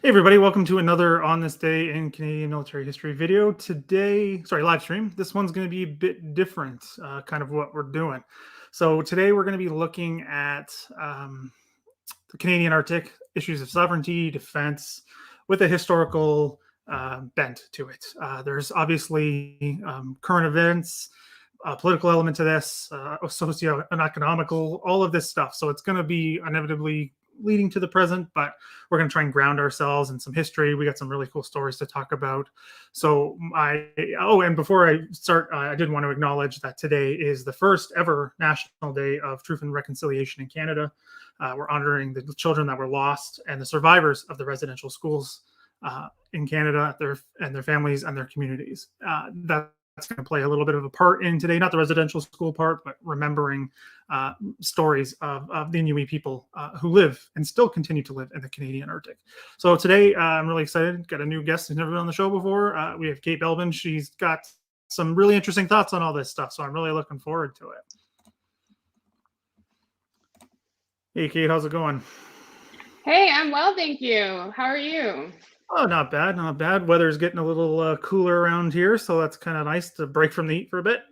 Hey everybody, welcome to another On This Day in Canadian Military History video. Live stream. This one's going to be a bit different, kind of what we're doing. So today we're going to be looking at the Canadian Arctic, issues of sovereignty, defense, with a historical bent to it. There's obviously current events, political element to this, socio and economical, all of this stuff. So it's going to be inevitably leading to the present, but we're going to try and ground ourselves in some history. We got some really cool stories to talk about. And before I start, I did want to acknowledge that today is the first ever National Day of Truth and Reconciliation in Canada. We're honoring the children that were lost and the survivors of the residential schools in Canada, their families and their communities. That's going to play a little bit of a part in today, not the residential school part, but remembering stories of the Inuit people who live and still continue to live in the Canadian Arctic. So today, I'm really excited. Got a new guest who's never been on the show before. We have Cate Belbin. She's got some really interesting thoughts on all this stuff, so I'm really looking forward to it. Hey, Cate, how's it going? Hey, I'm well, thank you. How are you? Oh, not bad, not bad. Weather's getting a little cooler around here, so that's kind of nice to break from the heat for a bit.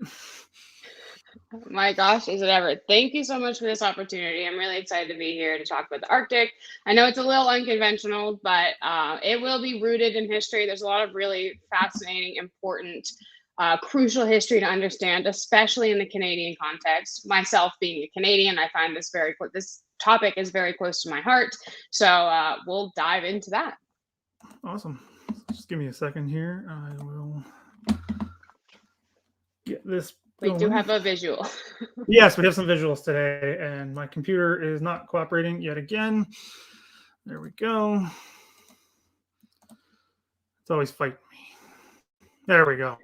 My gosh, is it ever? Thank you so much for this opportunity. I'm really excited to be here to talk about the Arctic. I know it's a little unconventional, but it will be rooted in history. There's a lot of really fascinating, important, crucial history to understand, especially in the Canadian context. Myself being a Canadian, I find this topic is very close to my heart. So we'll dive into that. Awesome. Just give me a second here. I will get this We do going. have a visual. Yes, we have some visuals today, and my computer is not cooperating yet again. There we go. It's always fighting me. There we go.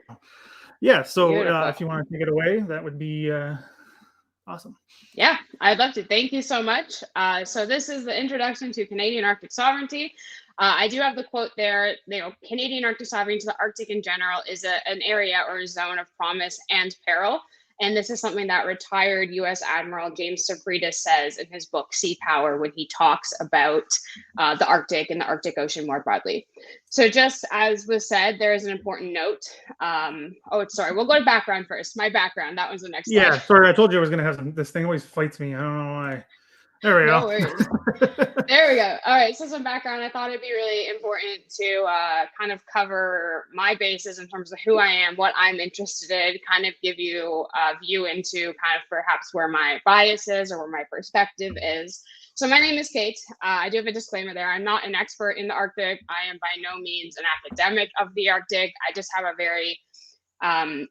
Yeah, so if you want to take it away, that would be awesome. Yeah, I'd love to. Thank you so much. So this is the introduction to Canadian Arctic sovereignty. I do have the quote there. Canadian Arctic sovereignty to the Arctic in general is an area or a zone of promise and peril. And this is something that retired U.S. Admiral James Stavridis says in his book Sea Power when he talks about the Arctic and the Arctic Ocean more broadly. So just as was said, there is an important note. We'll go to background first. My background, that was the next slide. Yeah, sorry, I told you I was going to have some. This thing always fights me. I don't know why. There we go. No worries. There we go. All right. So some background. I thought it'd be really important to kind of cover my bases in terms of who I am, what I'm interested in, kind of give you a view into kind of perhaps where my bias is or where my perspective is. So my name is Cate. I do have a disclaimer there. I'm not an expert in the Arctic. I am by no means an academic of the Arctic. I just have a very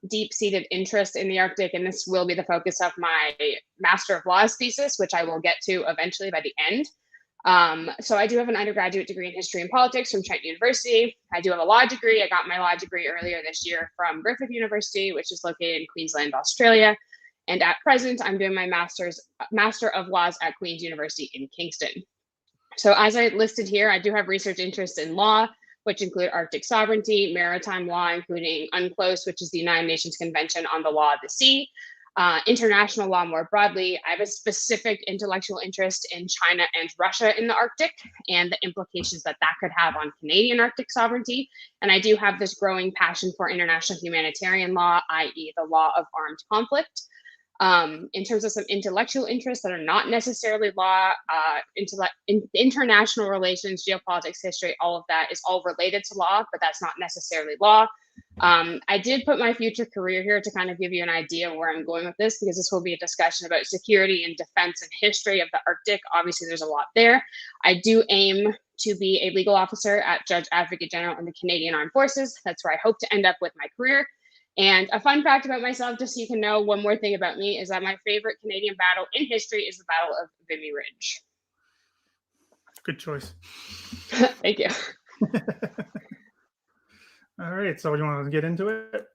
deep-seated interest in the Arctic, and this will be the focus of my Master of Laws thesis, which I will get to eventually by the end. So I do have an undergraduate degree in history and politics from Trent University. I do have a law degree. I got my law degree earlier this year from Griffith University, which is located in Queensland, Australia. And at present, I'm doing my Master of Laws at Queen's University in Kingston. So as I listed here, I do have research interests in law, which include Arctic sovereignty, maritime law, including UNCLOS, which is the United Nations Convention on the Law of the Sea, international law more broadly. I have a specific intellectual interest in China and Russia in the Arctic and the implications that could have on Canadian Arctic sovereignty. And I do have this growing passion for international humanitarian law, i.e. the law of armed conflict. In terms of some intellectual interests that are not necessarily law, international relations, geopolitics, history, all of that is all related to law, but that's not necessarily law. I did put my future career here to kind of give you an idea where I'm going with this, because this will be a discussion about security and defense and history of the Arctic. Obviously, there's a lot there. I do aim to be a legal officer at Judge Advocate General in the Canadian Armed Forces. That's where I hope to end up with my career. And a fun fact about myself, just so you can know one more thing about me, is that my favorite Canadian battle in history is the Battle of Vimy Ridge. Good choice. Thank you. All right, so you want to get into it?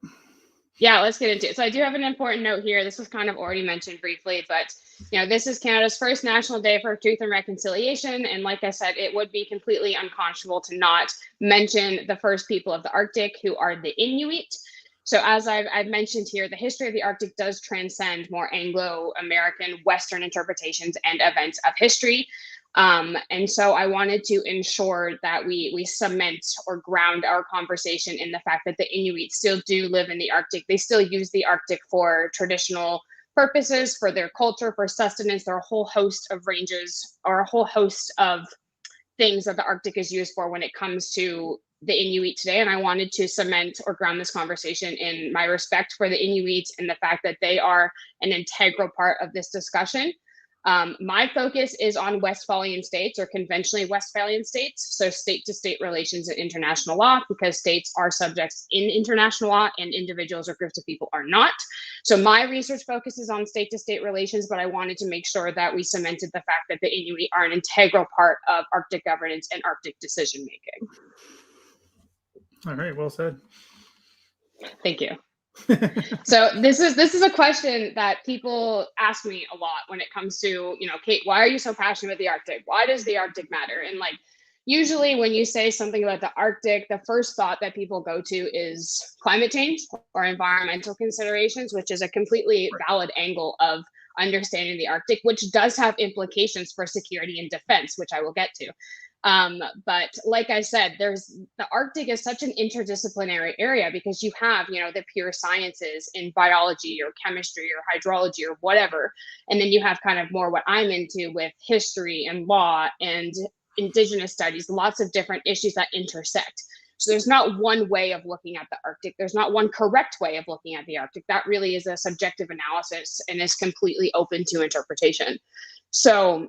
Yeah, let's get into it. So I do have an important note here. This was kind of already mentioned briefly, but this is Canada's first National Day for Truth and Reconciliation. And like I said, it would be completely unconscionable to not mention the first people of the Arctic, who are the Inuit. So as I've mentioned here, the history of the Arctic does transcend more Anglo-American Western interpretations and events of history. And so I wanted to ensure that we cement or ground our conversation in the fact that the Inuit still do live in the Arctic. They still use the Arctic for traditional purposes, for their culture, for sustenance. There are a whole host of ranges, or a whole host of things that the Arctic is used for when it comes to the Inuit today. And I wanted to cement or ground this conversation in my respect for the Inuit and the fact that they are an integral part of this discussion. My focus is on Westphalian states, or conventionally Westphalian states, so state-to-state relations in international law, because states are subjects in international law and individuals or groups of people are not. So my research focuses on state-to-state relations, but I wanted to make sure that we cemented the fact that the Inuit are an integral part of Arctic governance and Arctic decision-making. All right, well said. Thank you. So this is a question that people ask me a lot when it comes to, Cate, why are you so passionate about the Arctic? Why does the Arctic matter? And like, usually when you say something about the Arctic, the first thought that people go to is climate change or environmental considerations, which is a completely valid angle of understanding the Arctic, which does have implications for security and defense, which I will get to. But like I said, the Arctic is such an interdisciplinary area because you have, the pure sciences in biology or chemistry or hydrology or whatever. And then you have kind of more what I'm into with history and law and indigenous studies, lots of different issues that intersect. So there's not one way of looking at the Arctic. There's not one correct way of looking at the Arctic. That really is a subjective analysis and is completely open to interpretation. So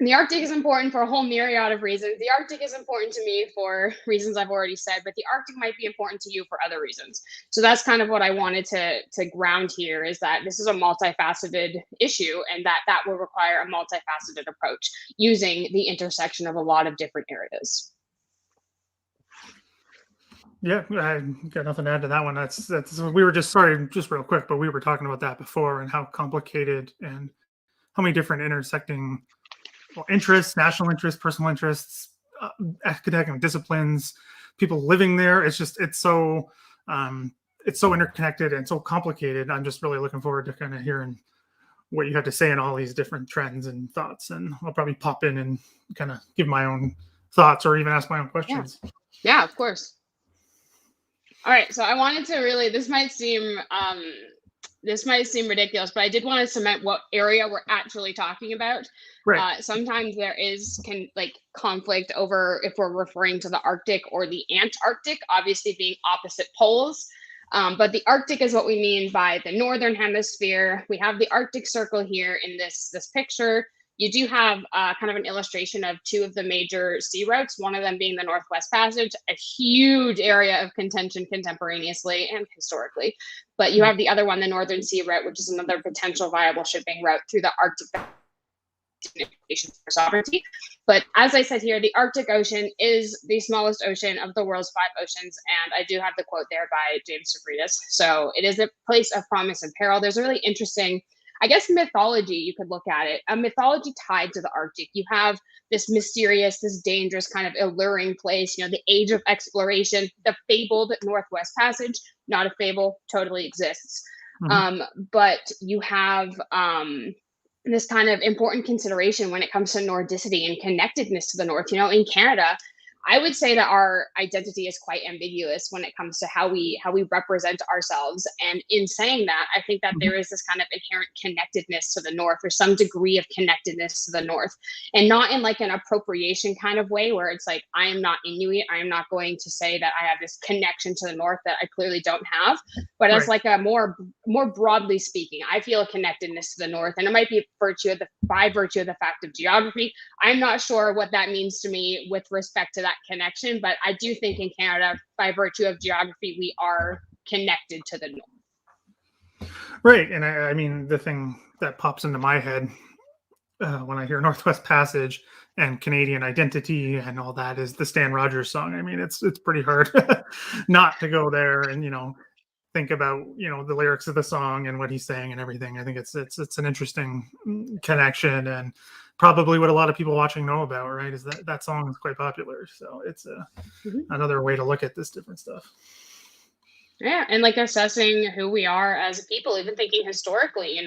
the Arctic is important for a whole myriad of reasons. The Arctic is important to me for reasons I've already said, but the Arctic might be important to you for other reasons. So that's kind of what I wanted to ground here, is that this is a multifaceted issue, and that will require a multifaceted approach using the intersection of a lot of different areas. Yeah, I got nothing to add to that one. That's we were just real quick, but we were talking about that before and how complicated and how many different intersecting interests, national interests, personal interests, academic disciplines, people living there. It's so interconnected and so complicated. I'm just really looking forward to kind of hearing what you have to say in all these different trends and thoughts. And I'll probably pop in and kind of give my own thoughts or even ask my own questions. Yeah, of course. All right. So I wanted to really, this might seem ridiculous, but I did want to cement what area we're actually talking about. Right. Sometimes there is conflict over if we're referring to the Arctic or the Antarctic, obviously being opposite poles. But the Arctic is what we mean by the northern hemisphere. We have the Arctic Circle here in this picture. You do have kind of an illustration of two of the major sea routes, one of them being the Northwest Passage, a huge area of contention contemporaneously and historically. But you have the other one, the Northern Sea Route, which is another potential viable shipping route through the Arctic for sovereignty. But as I said here, the Arctic Ocean is the smallest ocean of the world's 5 oceans. And I do have the quote there by James Stavridis. So it is a place of promise and peril. There's a really interesting, I guess, mythology, you could look at it, a mythology tied to the Arctic. You have this mysterious, this dangerous kind of alluring place, the age of exploration, the fabled Northwest Passage, not a fable, totally exists. Mm-hmm. But you have this kind of important consideration when it comes to Nordicity and connectedness to the North. In Canada, I would say that our identity is quite ambiguous when it comes to how we represent ourselves. And in saying that, I think that there is this kind of inherent connectedness to the North, or some degree of connectedness to the North, and not in like an appropriation kind of way where it's like, I am not Inuit. I am not going to say that I have this connection to the North that I clearly don't have, but as like a more broadly speaking, I feel a connectedness to the North, and it might be by virtue of the fact of geography. I'm not sure what that means to me with respect to that connection, but I do think in Canada, by virtue of geography, we are connected to the North. Right. And I mean, the thing that pops into my head when I hear Northwest Passage and Canadian identity and all that is the Stan Rogers song. I mean, it's pretty hard not to go there and, think about, the lyrics of the song and what he's saying and everything. I think it's an interesting connection, and probably what a lot of people watching know about, right? Is that song is quite popular. So it's another way to look at this different stuff. Yeah. And like assessing who we are as a people, even thinking historically,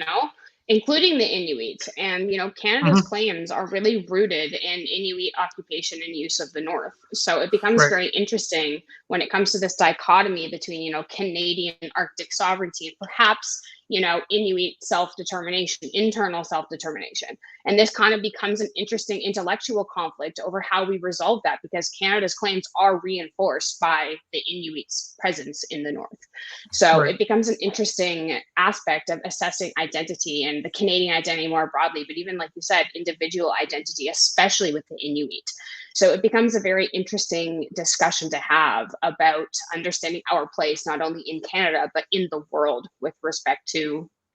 including the Inuit. And, Canada's Mhm. claims are really rooted in Inuit occupation and use of the North. So it becomes Right. very interesting when it comes to this dichotomy between, Canadian Arctic sovereignty and perhaps, Inuit self-determination, internal self-determination. And this kind of becomes an interesting intellectual conflict over how we resolve that, because Canada's claims are reinforced by the Inuit's presence in the North. So Right. it becomes an interesting aspect of assessing identity and the Canadian identity more broadly, but even like you said, individual identity, especially with the Inuit. So it becomes a very interesting discussion to have about understanding our place, not only in Canada, but in the world with respect to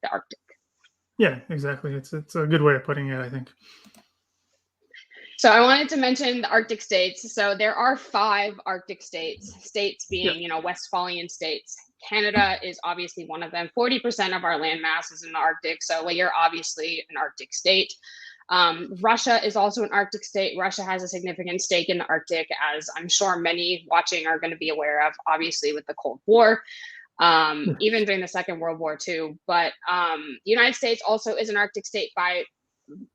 the Arctic. Yeah, exactly. It's a good way of putting it, I think. So I wanted to mention the Arctic states. So there are 5 Arctic states, states Yeah. being, Westphalian states. Canada is obviously one of them. 40% of our land mass is in the Arctic. So well, you're obviously an Arctic state. Russia is also an Arctic state. Russia has a significant stake in the Arctic, as I'm sure many watching are going to be aware of, obviously, with the Cold War, Yeah. even during the Second World War, too. But the United States also is an Arctic state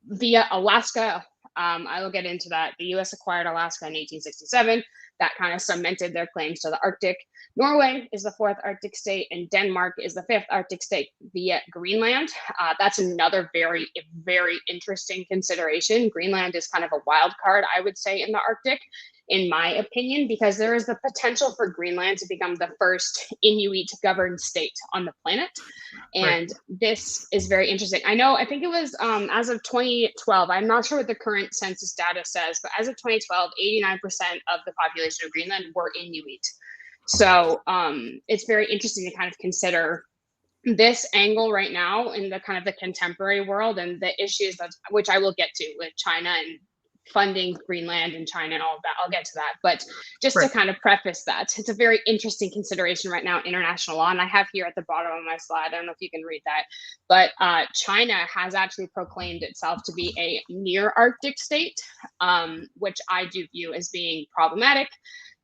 via Alaska. I will get into that. The US acquired Alaska in 1867. That kind of cemented their claims to the Arctic. Norway is the 4th Arctic state, and Denmark is the 5th Arctic state via Greenland. That's another very, very interesting consideration. Greenland is kind of a wild card, I would say, in the Arctic, in my opinion, because there is the potential for Greenland to become the first Inuit governed state on the planet. Right. And this is very interesting. I think it was as of 2012, I'm not sure what the current census data says, but as of 2012, 89% of the population of Greenland were Inuit. So it's very interesting to kind of consider this angle right now in the kind of the contemporary world and the issues which I will get to with China and funding Greenland and China and all of that. I'll get to that. But just to Right. kind of preface that, it's a very interesting consideration right now in international law. And I have here at the bottom of my slide, I don't know if you can read that, but China has actually proclaimed itself to be a near Arctic state, which I do view as being problematic.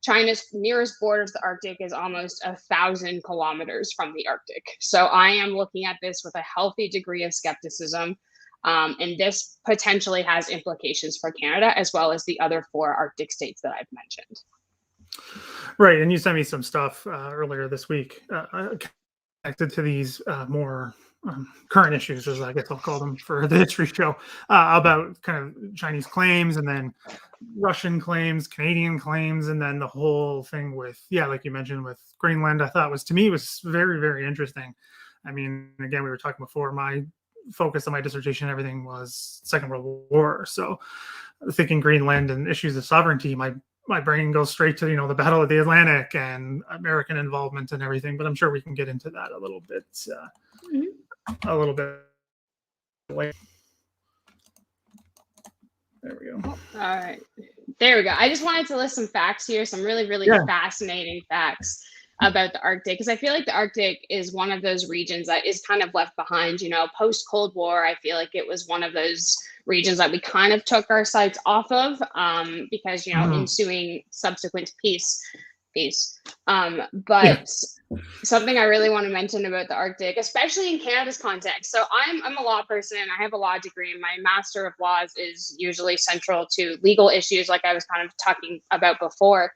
China's nearest border to the Arctic is almost 1,000 kilometers from the Arctic. So I am looking at this with a healthy degree of skepticism. And this potentially has implications for Canada as well as the other 4 Arctic states that I've mentioned. Right. And you sent me some stuff earlier this week connected to these more current issues, as I guess I'll call them for the history show, about kind of Chinese claims and then Russian claims, Canadian claims, and then the whole thing with, yeah, like you mentioned with Greenland, I thought to me was very, very interesting. I mean, again, we were talking before, my focus on my dissertation and everything was Second World War. So thinking Greenland and issues of sovereignty, my brain goes straight to, the Battle of the Atlantic and American involvement and everything. But I'm sure we can get into that a little bit later. There we go. All right. There we go. I just wanted to list some facts here, some really, really fascinating facts about the Arctic, because I feel like the Arctic is one of those regions that is kind of left behind. Post Cold War, I feel like it was one of those regions that we kind of took our sights off of because, ensuing subsequent peace. But something I really want to mention about the Arctic, especially in Canada's context. So I'm a law person. I have a law degree. My Master of Laws is usually central to legal issues, like I was kind of talking about before.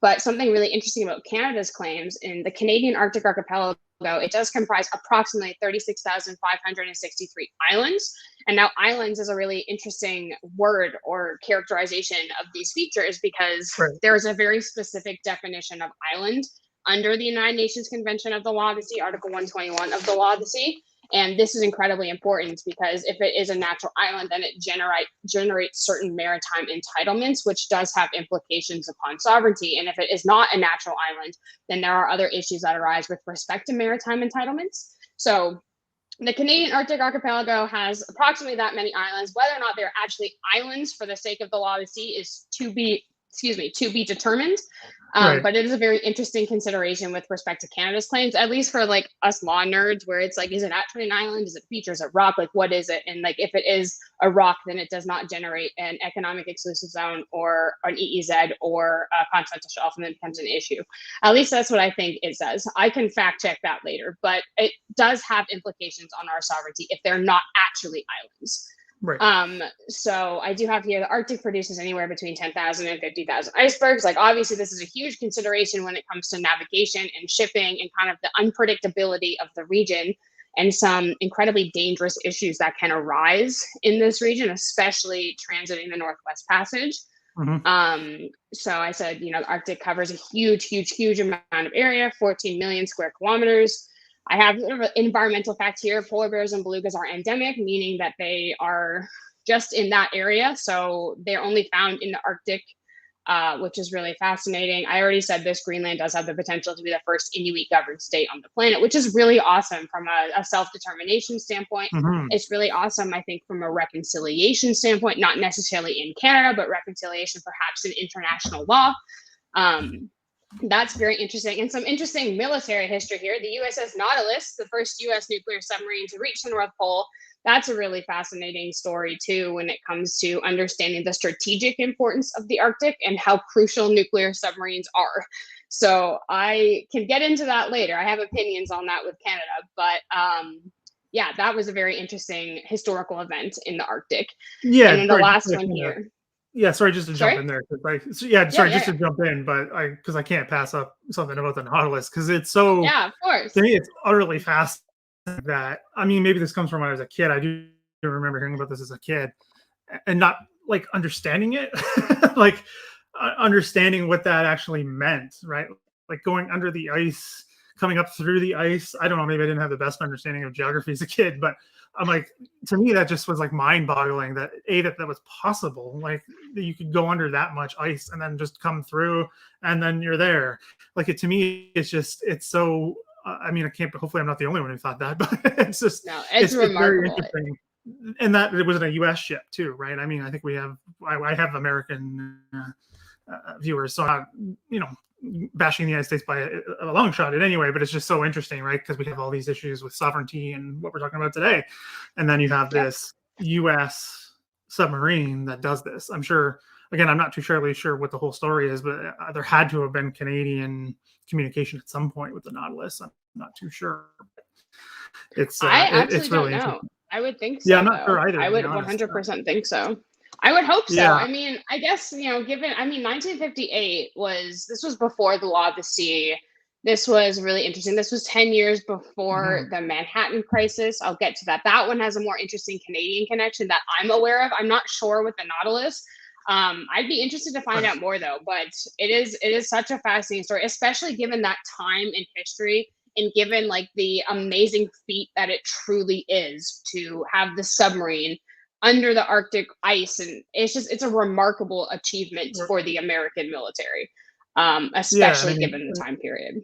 But something really interesting about Canada's claims in the Canadian Arctic archipelago, it does comprise approximately 36,563 islands. And now islands is a really interesting word or characterization of these features because there is a very specific definition of island under the United Nations Convention of the Law of the Sea, Article 121 of the Law of the Sea. And this is incredibly important because if it is a natural island, then it generates certain maritime entitlements, which does have implications upon sovereignty. And if it is not a natural island, then there are other issues that arise with respect to maritime entitlements. So the Canadian Arctic archipelago has approximately that many islands. Whether or not they're actually islands for the sake of the law of the sea is to be determined. Right. But it is a very interesting consideration with respect to Canada's claims, at least for like us law nerds, where it's like, is it actually an island? Is it features a rock? Like, what is it? And like, if it is a rock, then it does not generate an economic exclusive zone or an EEZ or a continental shelf, and then becomes an issue. At least that's what I think it says. I can fact check that later, but it does have implications on our sovereignty if they're not actually islands. Right. So I do have here the Arctic produces anywhere between 10,000 and 50,000 icebergs. Like, obviously, this is a huge consideration when it comes to navigation and shipping and kind of the unpredictability of the region and some incredibly dangerous issues that can arise in this region, especially transiting the Northwest Passage. So I said, the Arctic covers a huge, huge, huge amount of area, 14 million square kilometers. I have sort of an environmental fact here. Polar bears and belugas are endemic, meaning that they are just in that area. So they're only found in the Arctic, which is really fascinating. I already said this, Greenland does have the potential to be the first Inuit governed state on the planet, which is really awesome from a self-determination standpoint. It's really awesome, I think, from a reconciliation standpoint, not necessarily in Canada, but reconciliation perhaps in international law. That's very interesting. And some interesting military history here. The USS Nautilus, the first US nuclear submarine to reach the North Pole. That's a really fascinating story, too, when it comes to understanding the strategic importance of the Arctic and how crucial nuclear submarines are. So I can get into that later. I have opinions on that with Canada. But yeah, that was a very interesting historical event in the Arctic. Yeah. And then the last one here. Yeah, sorry, just to jump in there. Just to jump in, but because I can't pass up something about the Nautilus because it's so. Yeah, of course. To me, it's utterly fascinating. That maybe this comes from when I was a kid. I do remember hearing about this as a kid, and not like understanding it, like understanding what that actually meant, right? Like going under the ice, coming up through the ice. I don't know. Maybe I didn't have the best understanding of geography as a kid, but I'm like, to me, that just was like mind-boggling that that was possible. Like that you could go under that much ice and then just come through, and then you're there. Like to me, it's so. I can't. Hopefully, I'm not the only one who thought that, but it's just it's remarkable. Very interesting. And that it was in a U.S. ship too, right? I think we have. I have American viewers, so I'm not, bashing the United States by a long shot in any way, but it's just so interesting, right? Because we have all these issues with sovereignty and what we're talking about today, and then you have this U.S. submarine that does this. I'm sure. Again, I'm not too sure what the whole story is, but there had to have been Canadian communication at some point with the Nautilus. I'm not too sure. It's it's really don't know. I would think so. Yeah, I'm not sure either. I would 100% think so. I would hope so. Yeah. I guess, given 1958 was before the Law of the Sea. This was really interesting. This was 10 years before the Manhattan crisis. I'll get to that. That one has a more interesting Canadian connection that I'm aware of. I'm not sure with the Nautilus. I'd be interested to find out more though, but it is such a fascinating story, especially given that time in history and given like the amazing feat that it truly is to have the submarine under the Arctic ice. And it's a remarkable achievement for the American military, especially given the time period.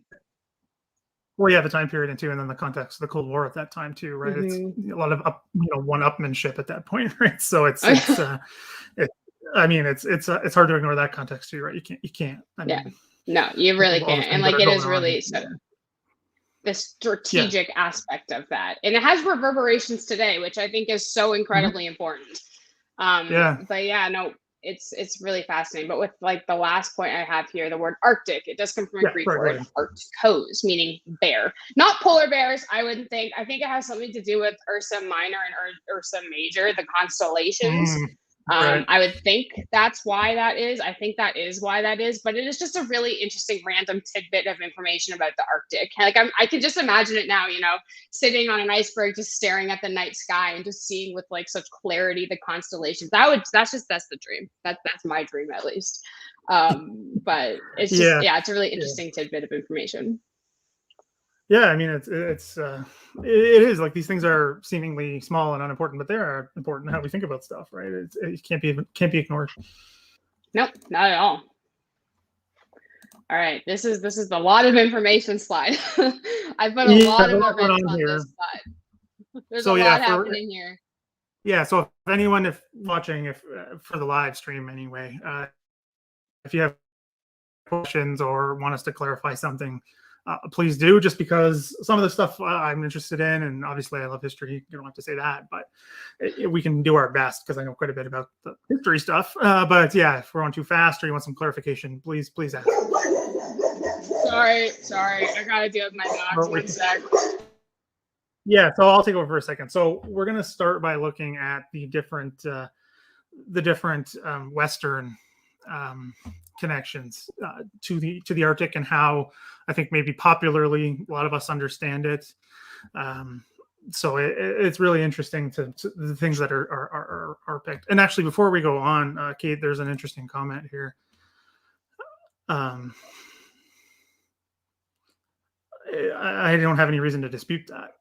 Well, yeah, the time period and then the context of the Cold War at that time too, right? It's a lot of one-upmanship at that point, right? So it's it's hard to ignore that context too, right? You can't. No, you really can't. And like it is really the strategic aspect of that, and it has reverberations today, which I think is so incredibly important. But yeah, no, it's really fascinating. But with like the last point I have here, the word Arctic, it does come from a Greek word, arctos, meaning bear, not polar bears. I wouldn't think. I think it has something to do with Ursa Minor and Ursa Major, the constellations. I would think that's why that is. I think that is why that is, but it is just a really interesting random tidbit of information about the Arctic. Like I can just imagine it now, sitting on an iceberg, just staring at the night sky and just seeing with like such clarity the constellations. That's the dream. That's my dream at least. But it's just, it's a really interesting tidbit of information. Yeah, it is like these things are seemingly small and unimportant, but they are important in how we think about stuff, right? It can't be ignored. Nope, not at all. All right, this is the lot of information slide. I put a lot of events on this slide. There's a lot happening here. Yeah, so if anyone watching for the live stream anyway, if you have questions or want us to clarify something, please do, just because some of the stuff I'm interested in, and obviously I love history. You don't have to say that, but we can do our best because I know quite a bit about the history stuff. But yeah, if we're on too fast or you want some clarification, please ask. Sorry, I gotta deal with my dogs. One sec. Yeah, so I'll take over for a second. So we're gonna start by looking at the different Western connections to the Arctic, and how I think maybe popularly a lot of us understand it. So it's really interesting to the things that are picked. And actually, before we go on, Kate, there's an interesting comment here. I don't have any reason to dispute that.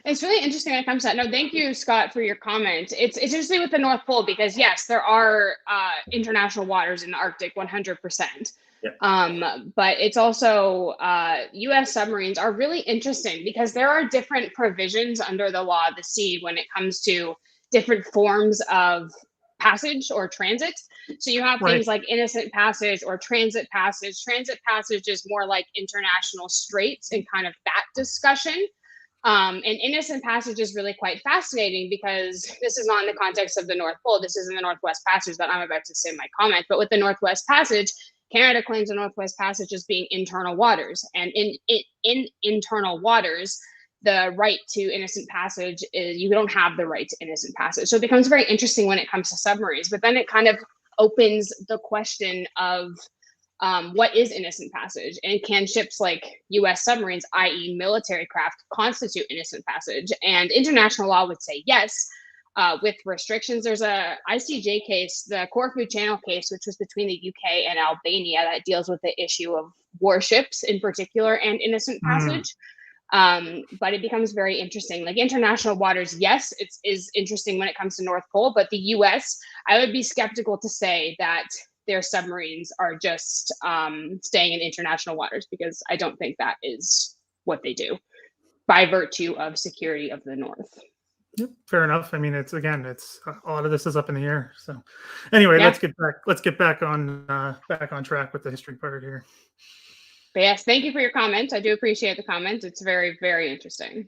It's really interesting when it comes to that. No, thank you, Scott, for your comment. It's interesting with the North Pole because yes, there are international waters in the Arctic, 100%. Yeah. But it's also U.S. submarines are really interesting because there are different provisions under the law of the sea when it comes to different forms of passage or transit. So you have things like innocent passage or transit passage. Transit passage is more like international straits and kind of that discussion. And innocent passage is really quite fascinating because this is not in the context of the North Pole. This is in the Northwest Passage that I'm about to say in my comment. But with the Northwest Passage, Canada claims the Northwest Passage as being internal waters. And in internal waters, the right to innocent passage is, you don't have the right to innocent passage. So it becomes very interesting when it comes to submarines. But then it kind of opens the question of what is innocent passage, and can ships like U.S. submarines, i.e. military craft, constitute innocent passage? And international law would say yes, with restrictions. There's a ICJ case, the Corfu Channel case, which was between the UK and Albania, that deals with the issue of warships in particular and innocent passage. But it becomes very interesting. Like international waters, yes, it is interesting when it comes to North Pole, but the US, I would be skeptical to say that their submarines are just staying in international waters, because I don't think that is what they do by virtue of security of the North. Yep, fair enough. I mean, it's a lot of this is up in the air. So anyway, yeah. Let's get back on track with the history part here. But yes, thank you for your comment. I do appreciate the comment. It's very, very interesting.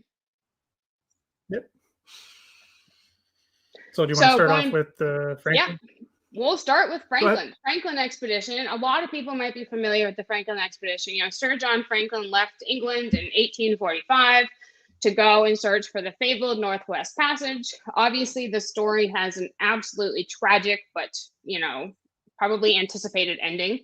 Yep. So do you want to start off with Franklin? Yeah. We'll start with Franklin. Franklin expedition. A lot of people might be familiar with the Franklin expedition. You know, Sir John Franklin left England in 1845 to go and search for the fabled Northwest Passage. Obviously, the story has an absolutely tragic, but, you know, probably anticipated ending,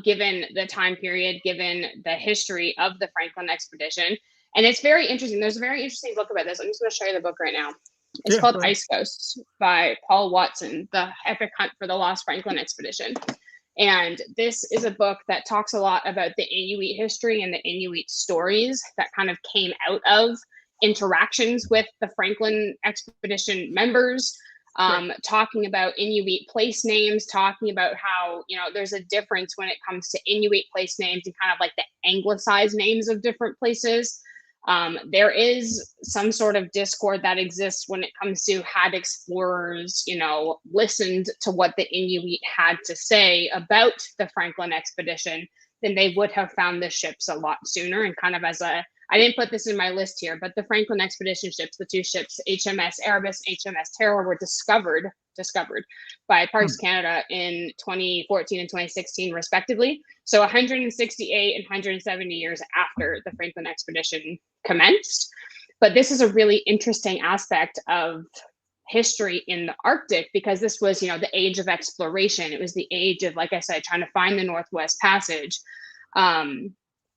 given the time period, given the history of the Franklin expedition. And it's very interesting. There's a very interesting book about this. I'm just going to show you the book right now. It's called Ice Ghosts by Paul Watson, the epic hunt for the lost Franklin expedition. And this is a book that talks a lot about the Inuit history and the Inuit stories that kind of came out of interactions with the Franklin expedition members, talking about Inuit place names, talking about how, you know, there's a difference when it comes to Inuit place names and kind of like the anglicized names of different places. There is some sort of discord that exists when it comes to, had explorers, you know, listened to what the Inuit had to say about the Franklin expedition, then they would have found the ships a lot sooner. And kind of as a, I didn't put this in my list here, but the Franklin expedition ships, the two ships, HMS Erebus, HMS Terror, were discovered by Parks Canada in 2014 and 2016, respectively. So 168 and 170 years after the Franklin expedition commenced. But this is a really interesting aspect of history in the Arctic, because this was, you know, the age of exploration. It was the age of, like I said, trying to find the Northwest Passage.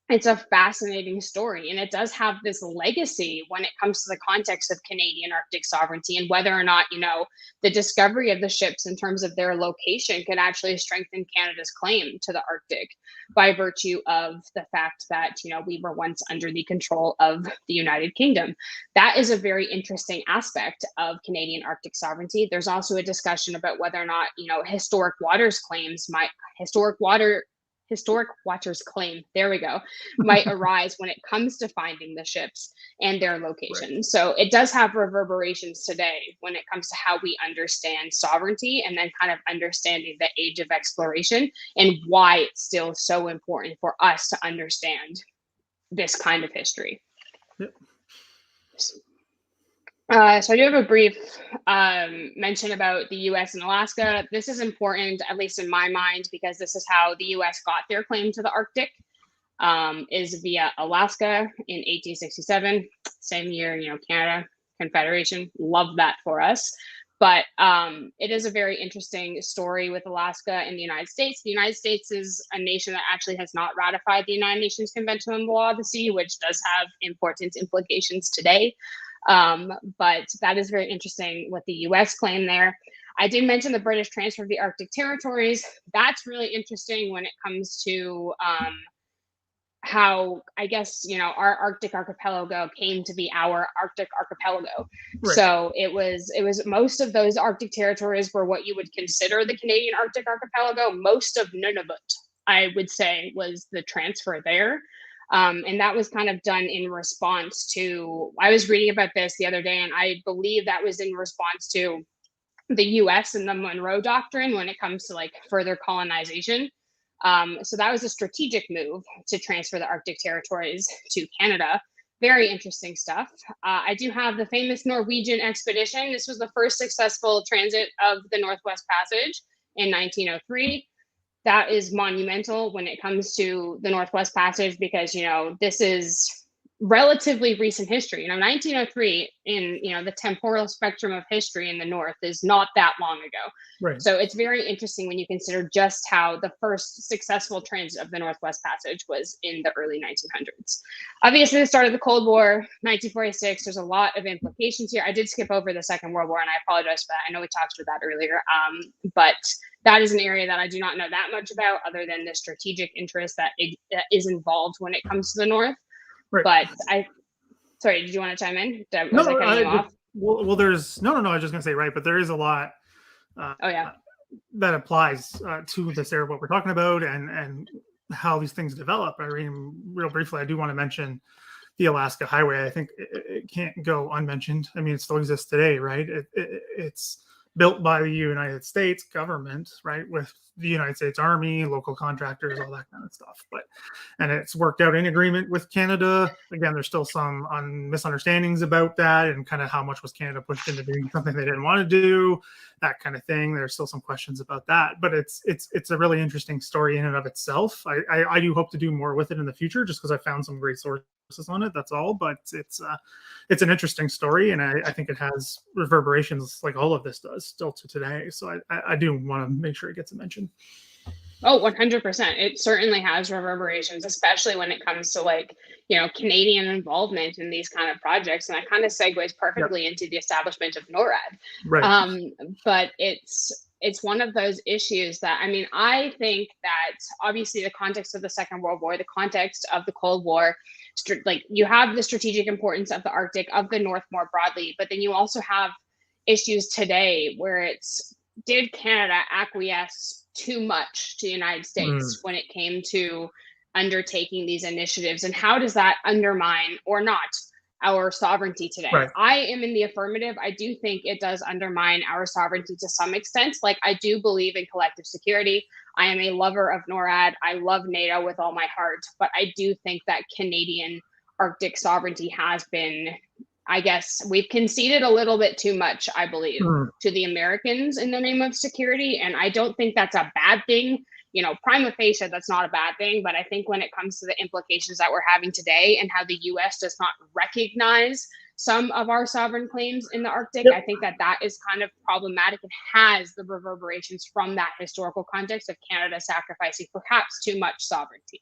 It's a fascinating story, and it does have this legacy when it comes to the context of Canadian Arctic sovereignty, and whether or not, you know, the discovery of the ships in terms of their location could actually strengthen Canada's claim to the Arctic by virtue of the fact that, you know, we were once under the control of the United Kingdom. That is a very interesting aspect of Canadian Arctic sovereignty. There's also a discussion about whether or not, you know, historic waters claims, historic water historic watchers claim, there we go, might arise when it comes to finding the ships and their location. Right. So it does have reverberations today when it comes to how we understand sovereignty, and then kind of understanding the age of exploration and why it's still so important for us to understand this kind of history. Yep. So I do have a brief mention about the US and Alaska. This is important, at least in my mind, because this is how the US got their claim to the Arctic, is via Alaska in 1867. Same year, Canada, Confederation. Love that for us. But it is a very interesting story with Alaska and the United States. The United States is a nation that actually has not ratified the United Nations Convention on the Law of the Sea, which does have important implications today. But that is very interesting what the US claim there. I did mention the British transfer of the Arctic territories. That's really interesting when it comes to how, I guess, our Arctic archipelago came to be our Arctic archipelago. Right. So it was most of those Arctic territories were what you would consider the Canadian Arctic archipelago. Most of Nunavut, I would say, was the transfer there. And that was kind of done in response to, I was reading about this the other day, and I believe that was in response to the US and the Monroe Doctrine when it comes to like further colonization. So that was a strategic move to transfer the Arctic territories to Canada. Very interesting stuff. I do have the famous Norwegian expedition. This was the first successful transit of the Northwest Passage in 1903. That is monumental when it comes to the Northwest Passage, because, this is relatively recent history. 1903 in, the temporal spectrum of history in the North is not that long ago. Right. So it's very interesting when you consider just how the first successful transit of the Northwest Passage was in the early 1900s. Obviously, the start of the Cold War, 1946, there's a lot of implications here. I did skip over the Second World War, and I apologize for that. I know we talked about that earlier, but that is an area that I do not know that much about, other than the strategic interest that is involved when it comes to the North. Right. But sorry, did you want to chime in? Was I cutting you off? Well, there's no. I was just gonna say, right, but there is a lot. That applies to this area, what we're talking about, and how these things develop. I mean, real briefly, I do want to mention the Alaska Highway. I think it can't go unmentioned. I mean, it still exists today, right? It's built by the United States government, right, with the United States Army, local contractors, all that kind of stuff. And it's worked out in agreement with Canada. Again, there's still some misunderstandings about that, and kind of how much was Canada pushed into doing something they didn't want to do, that kind of thing. There's still some questions about that, but it's a really interesting story in and of itself. I do hope to do more with it in the future, just because I found some great sources on it. That's all, but it's an interesting story, and I think it has reverberations like all of this does still to today. So I do want to make sure it gets a mention. Oh, 100%. It certainly has reverberations, especially when it comes to Canadian involvement in these kind of projects. And that kind of segues perfectly into the establishment of NORAD. Right. But it's one of those issues that, I think that obviously the context of the Second World War, the context of the Cold War, you have the strategic importance of the Arctic, of the North more broadly, but then you also have issues today where did Canada acquiesce too much to the United States when it came to undertaking these initiatives, and how does that undermine or not our sovereignty today? Right. I am in the affirmative. I do think it does undermine our sovereignty to some extent. I do believe in collective security. I am a lover of NORAD. I love NATO with all my heart, but I do think that Canadian Arctic sovereignty has been, I guess, we've conceded a little bit too much, I believe, to the Americans in the name of security. And I don't think that's a bad thing. Prima facie, that's not a bad thing. But I think when it comes to the implications that we're having today and how the US does not recognize some of our sovereign claims in the Arctic, I think that is kind of problematic and has the reverberations from that historical context of Canada sacrificing perhaps too much sovereignty.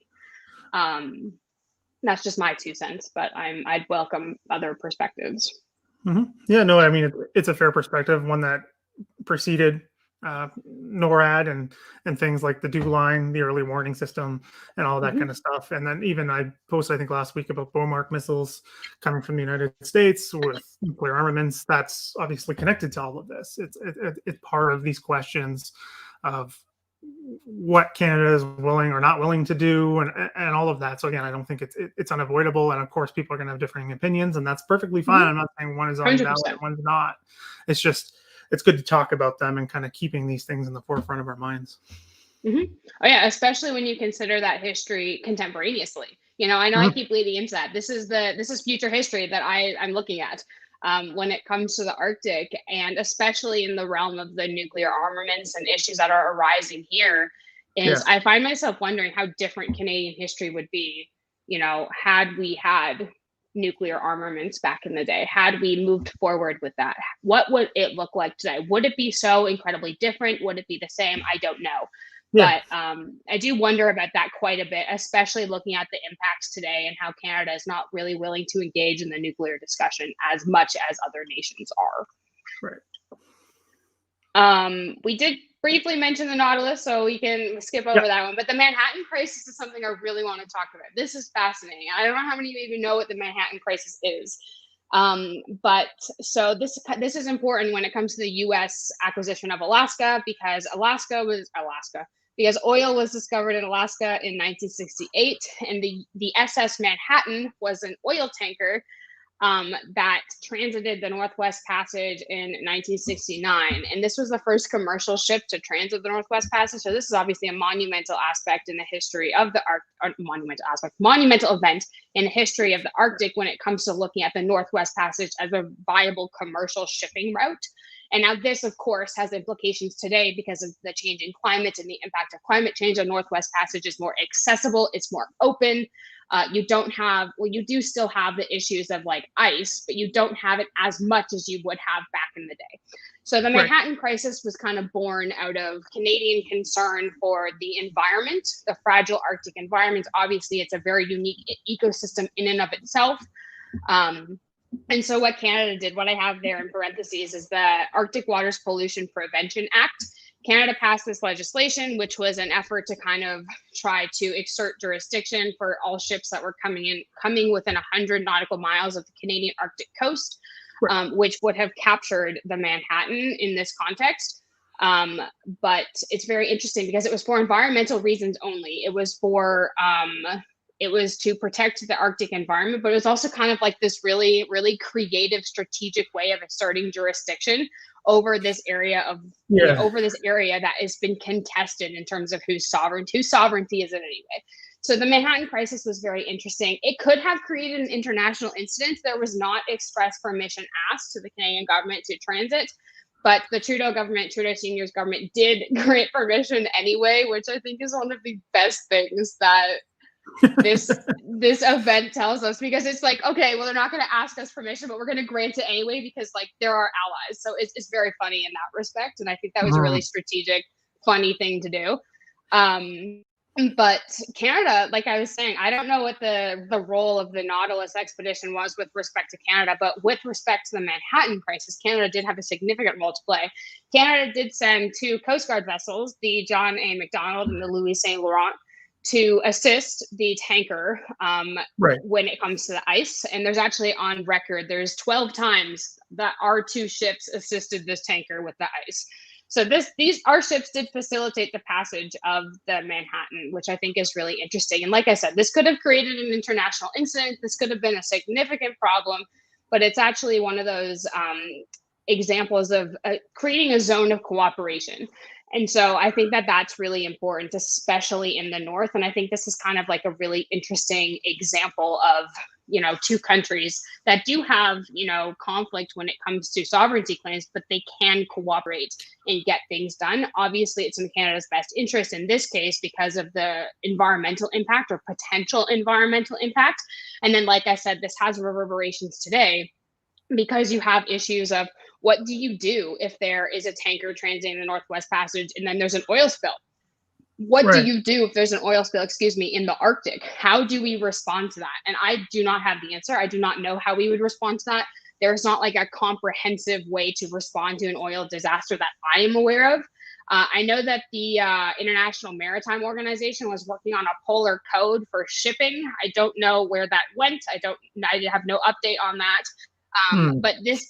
That's just my 2 cents, but I'd welcome other perspectives. Mm-hmm. Yeah, no, I mean, it's a fair perspective, one that preceded NORAD and things like the DEW line, the early warning system, and all that kind of stuff. And then even I posted, I think last week, about Bomark missiles coming from the United States with nuclear armaments. That's obviously connected to all of this. It's part of these questions of what Canada is willing or not willing to do, and all of that. So again, I don't think it's unavoidable. And of course, people are going to have differing opinions, and that's perfectly fine. I'm not saying one is invalid and 100%. one's not. It's just it's good to talk about them and kind of keeping these things in the forefront of our minds. Oh yeah, especially when you consider that history contemporaneously. I know I Mhm. keep leading into that. This is future history that I'm looking at when it comes to the Arctic, and especially in the realm of the nuclear armaments and issues that are arising here. Is Yes. I find myself wondering how different Canadian history would be, had we had nuclear armaments back in the day, had we moved forward with that. What would it look like today? Would it be so incredibly different? Would it be the same? I don't know. Yeah. But I do wonder about that quite a bit, especially looking at the impacts today and how Canada is not really willing to engage in the nuclear discussion as much as other nations are. Right. We did briefly mention the Nautilus, so we can skip Yeah. over that one. But the Manhattan Crisis is something I really want to talk about. This is fascinating. I don't know how many of you even know what the Manhattan Crisis is. But so this is important when it comes to the U.S. acquisition of Alaska, because because oil was discovered in Alaska in 1968, and the SS Manhattan was an oil tanker that transited the Northwest Passage in 1969. And this was the first commercial ship to transit the Northwest Passage. So this is obviously a monumental aspect in the history of the monumental event in the history of the Arctic when it comes to looking at the Northwest Passage as a viable commercial shipping route. And now this, of course, has implications today because of the changing climate and the impact of climate change. The Northwest Passage is more accessible, it's more open. You don't have, well, you do still have the issues of like ice, but you don't have it as much as you would have back in the day. So the Right. Manhattan Crisis was kind of born out of Canadian concern for the environment, the fragile Arctic environment. Obviously, it's a very unique ecosystem in and of itself. And so what Canada did, what I have there in parentheses, is the Arctic Waters Pollution Prevention Act. Canada passed this legislation, which was an effort to kind of try to exert jurisdiction for all ships that were coming within 100 nautical miles of the Canadian Arctic coast, Right. which would have captured the Manhattan in this context. But it's very interesting because it was for environmental reasons only. It was to protect the Arctic environment, but it was also kind of like this really, really creative, strategic way of asserting jurisdiction over this area Yeah. that has been contested in terms of whose sovereignty is it anyway. So the Manhattan Crisis was very interesting. It could have created an international incident. There was not express permission asked to the Canadian government to transit, but the Trudeau Senior's government did grant permission anyway, which I think is one of the best things that this event tells us, because it's like, okay, well, they're not going to ask us permission, but we're going to grant it anyway because like they're our allies. So it's very funny in that respect, and I think that was a really Mhm. strategic, funny thing to do. But Canada, like I was saying, I don't know what the role of the Nautilus expedition was with respect to Canada, but with respect to the Manhattan Crisis, Canada did have a significant role to play. Canada did send two Coast Guard vessels, the John A. Macdonald and the Louis Saint Laurent, to assist the tanker Right. when it comes to the ice. And there's actually on record, there's 12 times that our two ships assisted this tanker with the ice. So our ships did facilitate the passage of the Manhattan, which I think is really interesting. And like I said, this could have created an international incident. This could have been a significant problem, but it's actually one of those examples of creating a zone of cooperation. And so I think that that's really important, especially in the North. And I think this is kind of like a really interesting example of, two countries that do have, conflict when it comes to sovereignty claims, but they can cooperate and get things done. Obviously, it's in Canada's best interest in this case because of the environmental impact or potential environmental impact. And then, like I said, this has reverberations today because you have issues of what do you do if there is a tanker transiting the Northwest Passage and then there's an oil spill? What do Right. you do if there's an oil spill, in the Arctic? How do we respond to that? And I do not have the answer. I do not know how we would respond to that. There's not like a comprehensive way to respond to an oil disaster that I am aware of. I know that the International Maritime Organization was working on a polar code for shipping. I don't know where that went. I have no update on that. Hmm. But this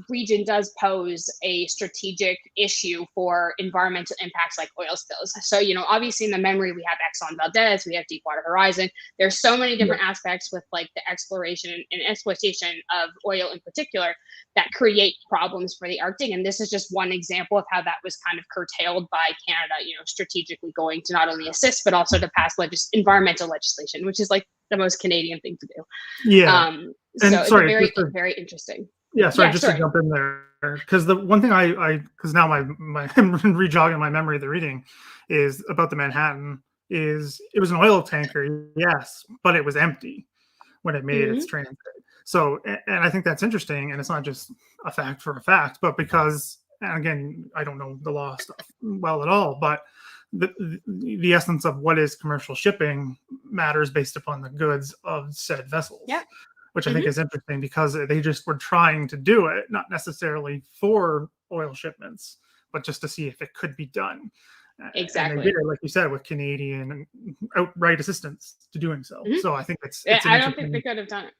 region does pose a strategic issue for environmental impacts like oil spills. So, obviously in the memory, we have Exxon Valdez, we have Deepwater Horizon. There's so many Yeah. different aspects with like the exploration and exploitation of oil in particular that create problems for the Arctic. And this is just one example of how that was kind of curtailed by Canada, strategically going to not only assist, but also to pass environmental legislation, which is like the most Canadian thing to do. Yeah. So And it's a sorry, very, just to, very interesting. yeah, sorry, Yeah, just to sorry. jump in there, because the one thing because now my I'm rejogging my memory of the reading is about the Manhattan is it was an oil tanker, yes, but it was empty when it made its Mhm. transit. So, and I think that's interesting, and it's not just a fact for a fact, but because, and again, I don't know the law stuff well at all, but the essence of what is commercial shipping matters based upon the goods of said Yeah. vessels, which I think Mhm. is interesting because they just were trying to do it, not necessarily for oil shipments, but just to see if it could be done. And they did Exactly. it, like you said, with Canadian outright assistance to doing so. Mhm. So I think Yeah, it's an I don't think they interesting. could have done it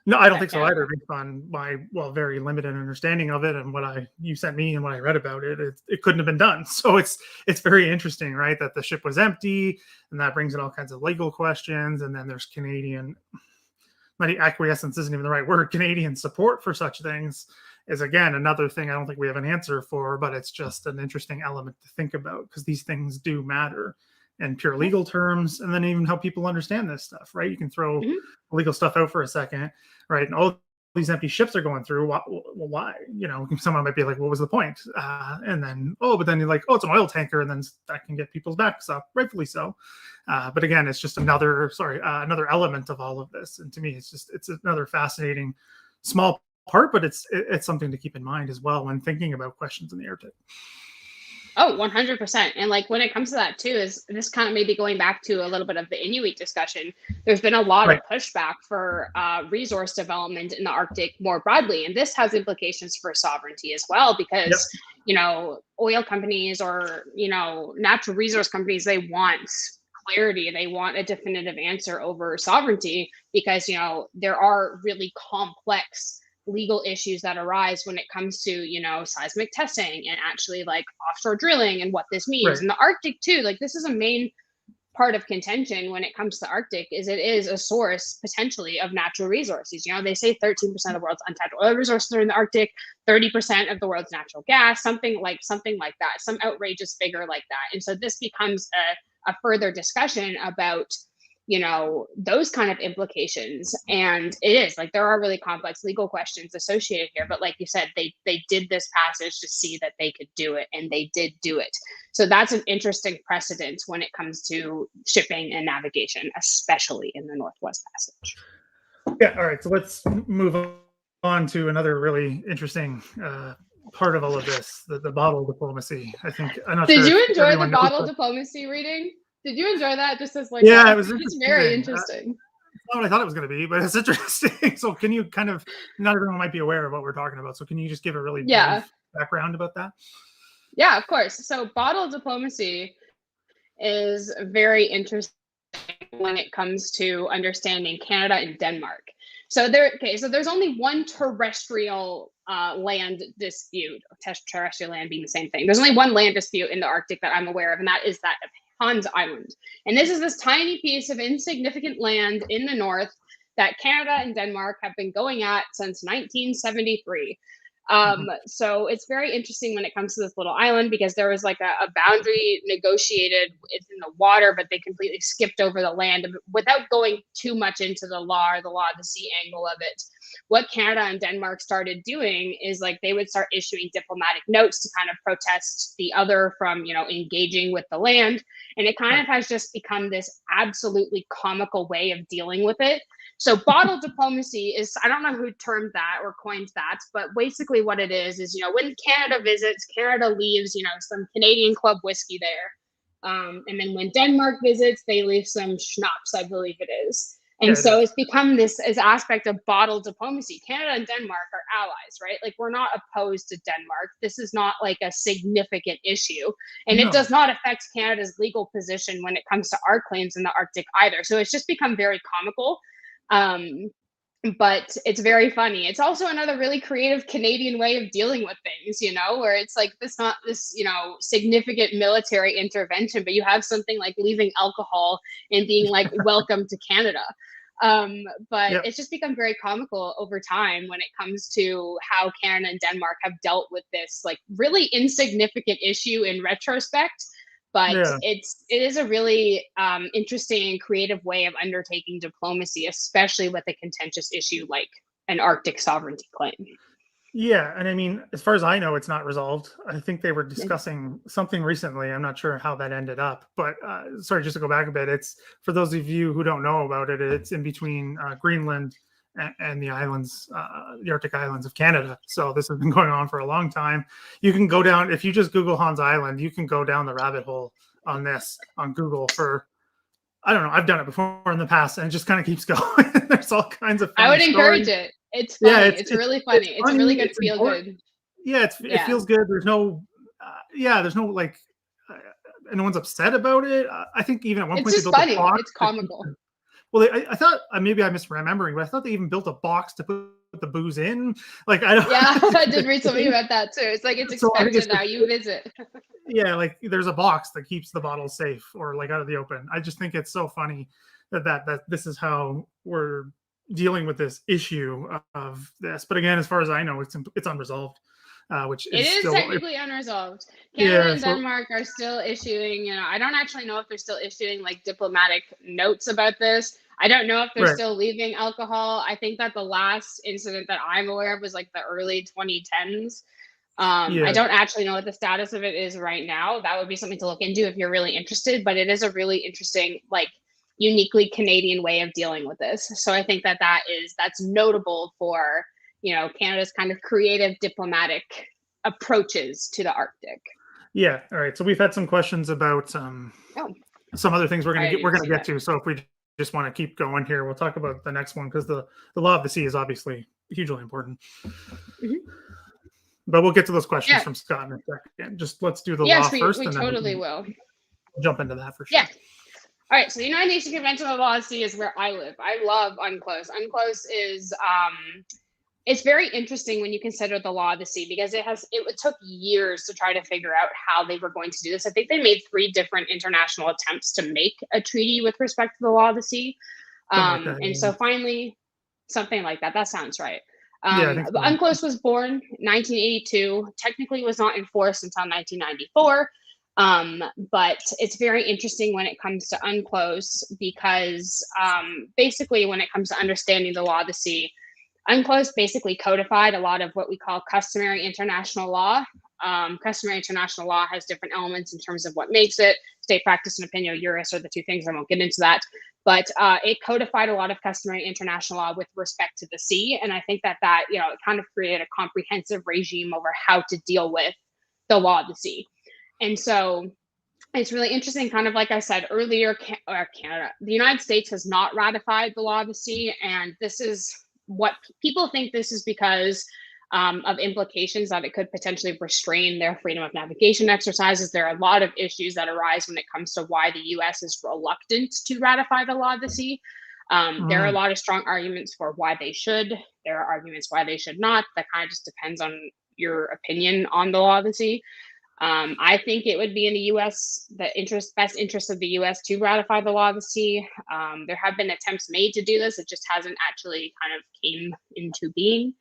No, I don't at think so either, Canada. based on my very limited understanding of it and what I you sent me and what I read about it. It couldn't have been done. So it's very interesting, right? That the ship was empty, and that brings in all kinds of legal questions. And then there's Canadian, not acquiescence isn't even the right word. Canadian support for such things is again another thing I don't think we have an answer for, but it's just an interesting element to think about because these things do matter in pure Yeah. legal terms, and then even how people understand this stuff, right? You can throw Mhm. legal stuff out for a second, right? And all these empty ships are going through. Why? Someone might be like, "What was the point?" And then, but then you're like, "Oh, it's an oil tanker," and then that can get people's backs up, rightfully so. But again, it's just another element of all of this. And to me, it's another fascinating small part, but it's something to keep in mind as well when thinking about questions in the Arctic. Oh, 100%. And like when it comes to that too, is this kind of maybe going back to a little bit of the Inuit discussion. There's been a lot of Right. pushback for resource development in the Arctic more broadly, and this has implications for sovereignty as well Yep. because oil companies or natural resource companies, they want clarity, they want a definitive answer over sovereignty because there are really complex legal issues that arise when it comes to seismic testing and actually like offshore drilling and what this means Right. in the Arctic too. Like this is a main part of contention when it comes to Arctic is it is a source potentially of natural resources. They say 13% of the world's untapped oil resources are in the Arctic, 30% of the world's natural gas, something like that, some outrageous figure like that. And so this becomes a further discussion about those kind of implications. And it is like there are really complex legal questions associated here, but like you said, they did this passage to see that they could do it, and they did do it. So that's an interesting precedent when it comes to shipping and navigation, especially in the Northwest Passage. Yeah. All right. So let's move on to another really interesting part of all of this, the bottle diplomacy. I think I'm not Did sure you if enjoy the everyone knows, bottle but diplomacy reading? Did you enjoy that? Just as like yeah, a, it was it's very interesting. interesting. Not what I thought it was going to be, but it's interesting. So, can you kind of, not everyone might be aware of what we're talking about. So, can you just give a really Yeah, brief background about that? yeah, of course. So bottle diplomacy is very interesting when it comes to understanding Canada and Denmark. So there's only one terrestrial land dispute, terrestrial land being the same thing. There's only one land dispute in the Arctic that I'm aware of, and that is that of Hans Island. And this is this tiny piece of insignificant land in the north that Canada and Denmark have been going at since 1973. Mhm. So it's very interesting when it comes to this little island because there was like a boundary negotiated. It's in the water, but they completely skipped over the land without going too much into the law or the law of the sea angle of it. What Canada and Denmark started doing is like they would start issuing diplomatic notes to kind of protest the other from, engaging with the land. And it kind Right. of has just become this absolutely comical way of dealing with it. So bottle diplomacy is, I don't know who termed that or coined that, but basically what it is, when Canada visits, Canada leaves, some Canadian club whiskey there. And then when Denmark visits, they leave some schnapps, I believe it is. And Yeah, it so is. it's become this as aspect of bottle diplomacy. Canada and Denmark are allies, right? Like we're not opposed to Denmark. This is not like a significant issue. And it does No. not affect Canada's legal position when it comes to our claims in the Arctic either. So it's just become very comical. Um, but it's very funny. It's also another really creative Canadian way of dealing with things, where it's like this not this, significant military intervention, but you have something like leaving alcohol and being like, welcome to Canada. But Yep. it's just become very comical over time when it comes to how Canada and Denmark have dealt with this like really insignificant issue in retrospect. But Yeah. it is a really interesting and creative way of undertaking diplomacy, especially with a contentious issue like an Arctic sovereignty claim. Yeah, and I mean, as far as I know, it's not resolved. I think they were discussing something recently. I'm not sure how that ended up, but sorry, just to go back a bit, it's for those of you who don't know about it, it's in between Greenland and the islands, the Arctic islands of Canada. So this has been going on for a long time. You can go down if you just Google Hans Island, you can go down the rabbit hole on this on Google for. I don't know. I've done it before in the past, and it just kind of keeps going. There's all kinds of I funny would encourage stories. it. It's Yeah, funny. It's really funny. It's a funny. really good It's feel important. good. Yeah, it Yeah. feels good. There's no, there's no like, uh, no one's upset about it. I think even at one It's point they just built a funny. box. It's comical. Well, I thought maybe I'm misremembering, but I thought they even built a box to put the booze in. Like I don't. Yeah, I did read something about that too. It's like it's So I think expensive it's now. You visit. yeah, like there's a box that keeps the bottle safe or like out of the open. I just think it's so funny that this is how we're dealing with this issue of this. But again, as far as I know, it's unresolved, which It is is still technically unresolved. Canada yeah. and So Denmark are still issuing, I don't actually know if they're still issuing like diplomatic notes about this. I don't know if they're right, still leaving alcohol. I think that the last incident that I'm aware of was like the early 2010s. I yeah, don't actually know what the status of it is right now. That would be something to look into if you're really interested, but it is a really interesting, like uniquely Canadian way of dealing with this. So I think that that's notable for, Canada's kind of creative diplomatic approaches to the Arctic. yeah. All right. So we've had some questions about Oh, some other things I we're didn't gonna see get that. to. So if we just want to keep going here, we'll talk about the next one because the law of the sea is obviously hugely important. Mhm. But we'll get to those questions Yeah. from Scott in a second. Just let's do the law Yes, first, we and then we totally can will. jump into that for Yeah. sure. All right. So the United Nations Convention on the Law of the Sea is where I live. I love UNCLOS. UNCLOS is it's very interesting when you consider the law of the sea because it took years to try to figure out how they were going to do this. I think they made 3 different international attempts to make a treaty with respect to the law of the sea. Something like that. And so finally, something like that. That sounds right. Yeah, I think The so. UNCLOS was born 1982. Technically, was not enforced until 1994. But it's very interesting when it comes to UNCLOS because basically, when it comes to understanding the law of the sea, UNCLOS basically codified a lot of what we call customary international law. Customary international law has different elements in terms of what makes it. State practice and opinio juris are the 2 things. I won't get into that. But it codified a lot of customary international law with respect to the sea. And I think that it kind of created a comprehensive regime over how to deal with the law of the sea. And so it's really interesting, kind of like I said earlier, Canada, the United States has not ratified the law of the sea. And this is what people think this is because of implications that it could potentially restrain their freedom of navigation exercises. There are a lot of issues that arise when it comes to why the US is reluctant to ratify the law of the sea. There are a Mm, lot of strong arguments for why they should. There are arguments why they should not. That kind of just depends on your opinion on the law of the sea. I think it would be in the U.S. best interest of the U.S. to ratify the law of the sea. There have been attempts made to do this; it just hasn't actually kind of came into being.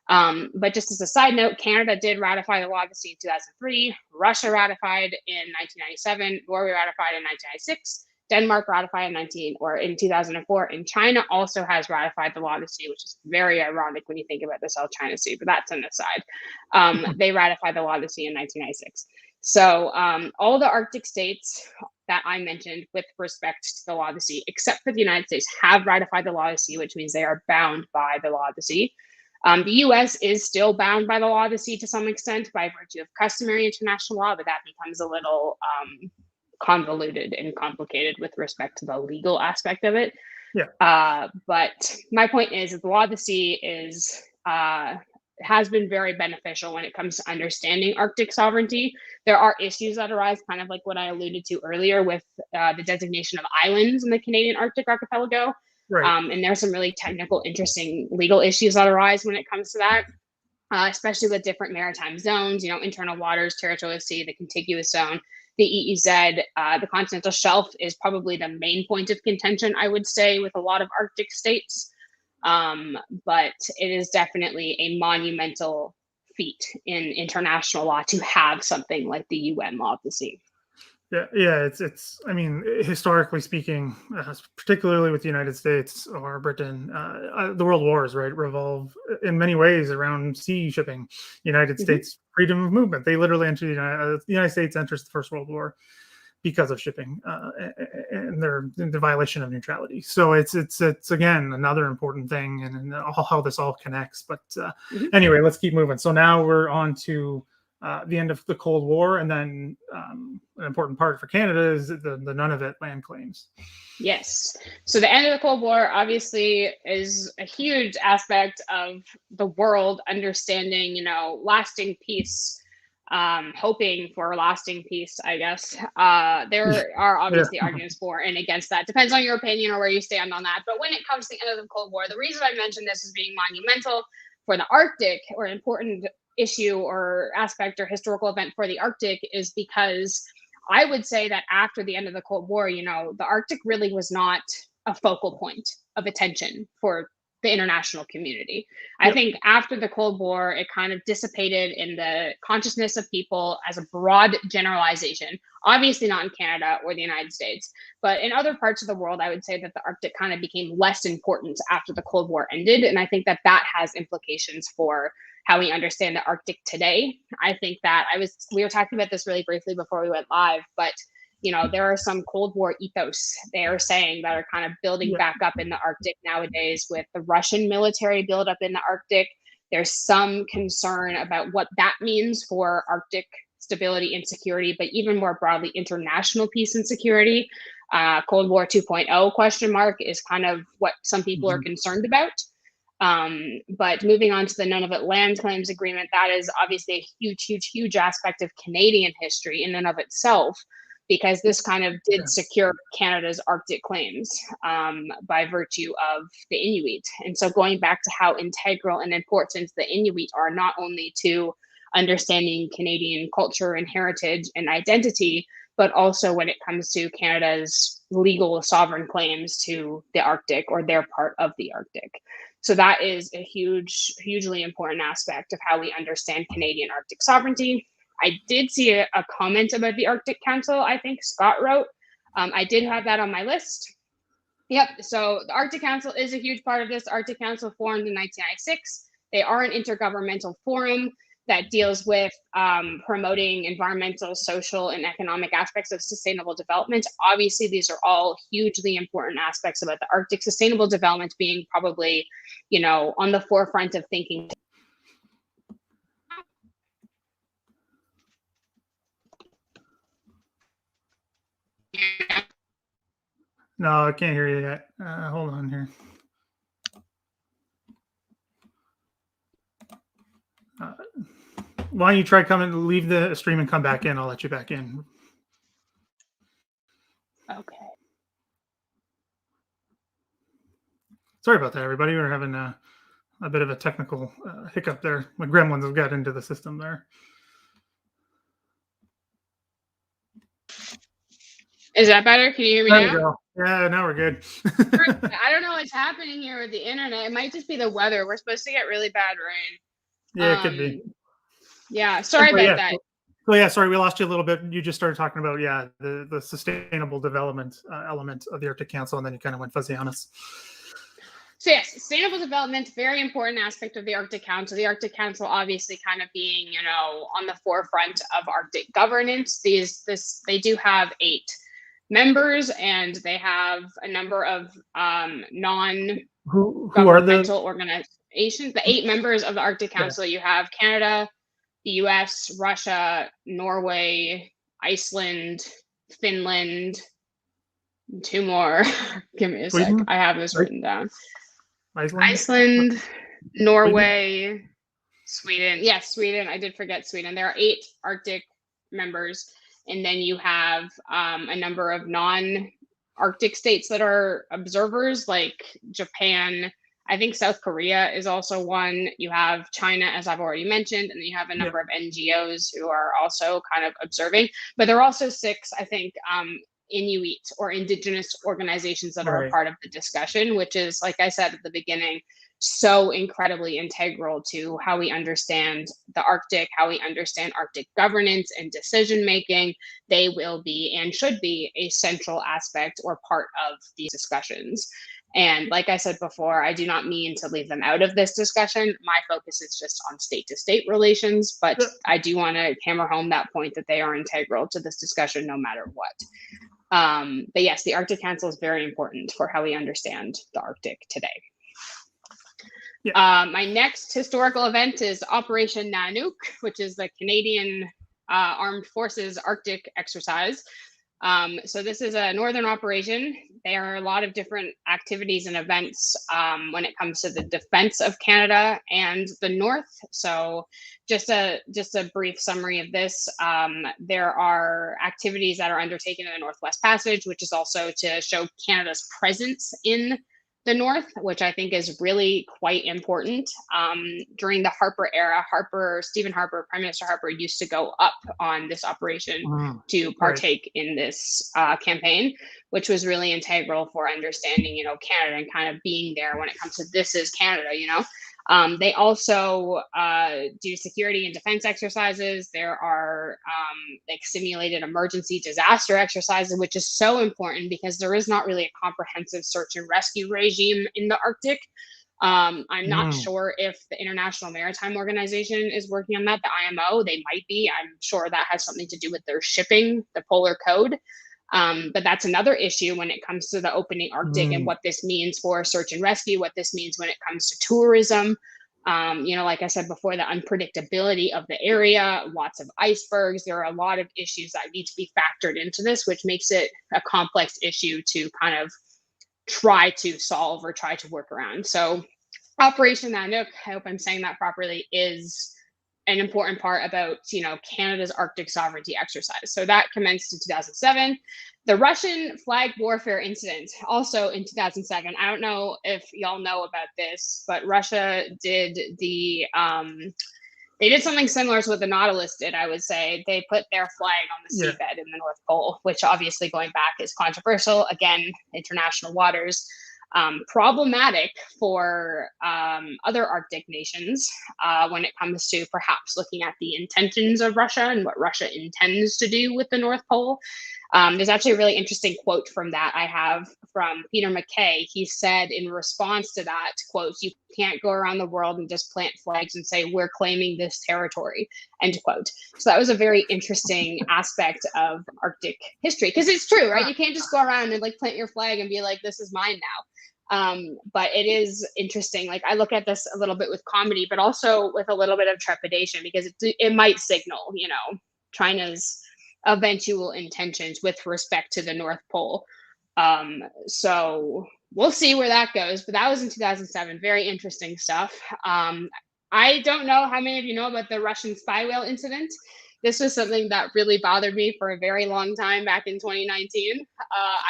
But just as a side note, Canada did ratify the law of the sea in 2003. Russia ratified in 1997. Norway ratified in 1996. Denmark ratified in 2004, and China also has ratified the law of the sea, which is very ironic when you think about the South China Sea, but that's an aside. They ratified the law of the sea in 1996. So all the Arctic states that I mentioned with respect to the law of the sea, except for the United States, have ratified the law of the sea, which means they are bound by the law of the sea. The US is still bound by the law of the sea to some extent by virtue of customary international law, but that becomes a little convoluted and complicated with respect to the legal aspect of it. yeah, But my point is that the law of the sea has been very beneficial when it comes to understanding Arctic sovereignty. There are issues that arise, kind of like what I alluded to earlier with the designation of islands in the Canadian Arctic archipelago. Right. And there's some really technical, interesting legal issues that arise when it comes to that, especially with different maritime zones, internal waters, territorial sea, the contiguous zone, the EEZ, the continental shelf is probably the main point of contention, I would say, with a lot of Arctic states. But it is definitely a monumental feat in international law to have something like the UN Law of the Sea. Yeah. It's. I mean, historically speaking, particularly with the United States or Britain, the world wars, right, revolve in many ways around sea shipping. United States freedom of movement. They literally entered the United States enters the First World War because of shipping and the violation of neutrality. So it's again another important thing, and how this all connects. But anyway, let's keep moving. So now we're on to the end of the Cold War, and then an important part for Canada is the Nunavut land claims. Yes. So the end of the Cold War obviously is a huge aspect of the world understanding, lasting peace, hoping for lasting peace, I guess. There are obviously arguments for and against that. Depends on your opinion or where you stand on that. But when it comes to the end of the Cold War, the reason I mentioned this as being monumental for the Arctic, or an important issue or aspect or historical event for the Arctic, is because I would say that after the end of the Cold War, the Arctic really was not a focal point of attention for the international community. I think after the Cold War, it kind of dissipated in the consciousness of people as a broad generalization. Obviously not in Canada or the United States, but in other parts of the world, I would say that the Arctic kind of became less important after the Cold War ended. And I think that that has implications for how we understand the Arctic today. I think that we were talking about this really briefly before we went live, but there are some Cold War ethos they are saying that are kind of building back up in the Arctic nowadays with the Russian military buildup in the Arctic. There's some concern about what that means for Arctic stability and security, but even more broadly, international peace and security. Cold War 2.0 question mark is kind of what some people are concerned about. But moving on to the Nunavut Land Claims Agreement, that is obviously a huge, huge, huge aspect of Canadian history in and of itself, because this kind of did secure Canada's Arctic claims by virtue of the Inuit. And so going back to how integral and important the Inuit are, not only to understanding Canadian culture and heritage and identity, but also when it comes to Canada's legal sovereign claims to the Arctic or their part of the Arctic. So that is a hugely important aspect of how we understand Canadian Arctic sovereignty. I did see a comment about the Arctic Council, I think Scott wrote. I did have that on my list. Yep, so the Arctic Council is a huge part of this. Arctic Council formed in 1996. They are an intergovernmental forum that deals with promoting environmental, social, and economic aspects of sustainable development. Obviously, these are all hugely important aspects about the Arctic. Sustainable development being probably, on the forefront of thinking. No, I can't hear you yet. Hold on here. Why don't you try leave the stream and come back in? I'll let you back in. Okay. Sorry about that, everybody. We're having a bit of a technical hiccup there. My gremlins have got into the system there. Is that better? Can you hear me There now? we go. Yeah, now we're good. I don't know what's happening here with the internet. It might just be the weather. We're supposed to get really bad rain. Yeah, it could be. Yeah, sorry about that. So yeah, sorry, we lost you a little bit. You just started talking about the sustainable development element of the Arctic Council, and then you kind of went fuzzy on us. So yes, sustainable development, very important aspect of the Arctic Council. The Arctic Council obviously kind of being, on the forefront of Arctic governance. They do have 8 members, and they have a number of non-governmental organizations. The 8 members of the Arctic Council, you have Canada, the US, Russia, Norway, Iceland, Finland, 2 more. Give me a sec. I have this written down. Iceland, Norway, Sweden. Yes, Sweden. I did forget Sweden. There are 8 Arctic members. And then you have a number of Arctic states that are observers, like Japan. I think South Korea is also one. You have China, as I've already mentioned, and then you have a Yeah. number of NGOs who are also kind of observing. But there are also six, I think, Inuit or indigenous organizations that are a Right. part of the discussion, which is, like I said at the beginning, so incredibly integral to how we understand the Arctic, how we understand Arctic governance and decision making. They will be and should be a central aspect or part of these discussions. And like I said before, I do not mean to leave them out of this discussion. My focus is just on state to state relations, but Yeah. I do want to hammer home that point that they are integral to this discussion no matter what. But yes, the Arctic Council is very important for how we understand the Arctic today. Yeah. My next historical event is Operation Nanook, which is the Canadian Armed Forces Arctic exercise. So this is a northern operation. There are a lot of different activities and events when it comes to the defense of Canada and the North. So just a brief summary of this. There are activities that are undertaken in the Northwest Passage, which is also to show Canada's presence in the North, which I think is really quite important. During the Harper era, Stephen Harper, Prime Minister Harper, used to go up on this operation to partake in this campaign, which was really integral for understanding, Canada and kind of being there when it comes to this is Canada, They also do security and defense exercises. There are like simulated emergency disaster exercises, which is so important because there is not really a comprehensive search and rescue regime in the Arctic. I'm not sure if the International Maritime Organization is working on that, the IMO. They might be. I'm sure that has something to do with their shipping, the Polar Code. But that's another issue when it comes to the opening Arctic and what this means for search and rescue, what this means when it comes to tourism. Like I said before, the unpredictability of the area, lots of icebergs. There are a lot of issues that need to be factored into this, which makes it a complex issue to kind of try to solve or try to work around. So Operation Nanook, I hope I'm saying that properly, is an important part about, Canada's Arctic sovereignty exercise. So that commenced in 2007. The Russian flag warfare incident, also in 2007. I don't know if y'all know about this, but Russia did they did something similar to what the Nautilus did, I would say. They put their flag on the seabed in the North Pole, which obviously going back is controversial. Again, international waters. Problematic for other Arctic nations when it comes to perhaps looking at the intentions of Russia and what Russia intends to do with the North Pole. There's actually a really interesting quote from that I have from Peter MacKay. He said in response to that, quote, "You can't go around the world and just plant flags and say, we're claiming this territory," end quote. So that was a very interesting aspect of Arctic history, because it's true, right? You can't just go around and like plant your flag and be like, this is mine now. But it is interesting. Like I look at this a little bit with comedy, but also with a little bit of trepidation, because it might signal, China's eventual intentions with respect to the North Pole. So we'll see where that goes. But that was in 2007. Very interesting stuff. I don't know how many of you know about the Russian spy whale incident. This was something that really bothered me for a very long time back in 2019.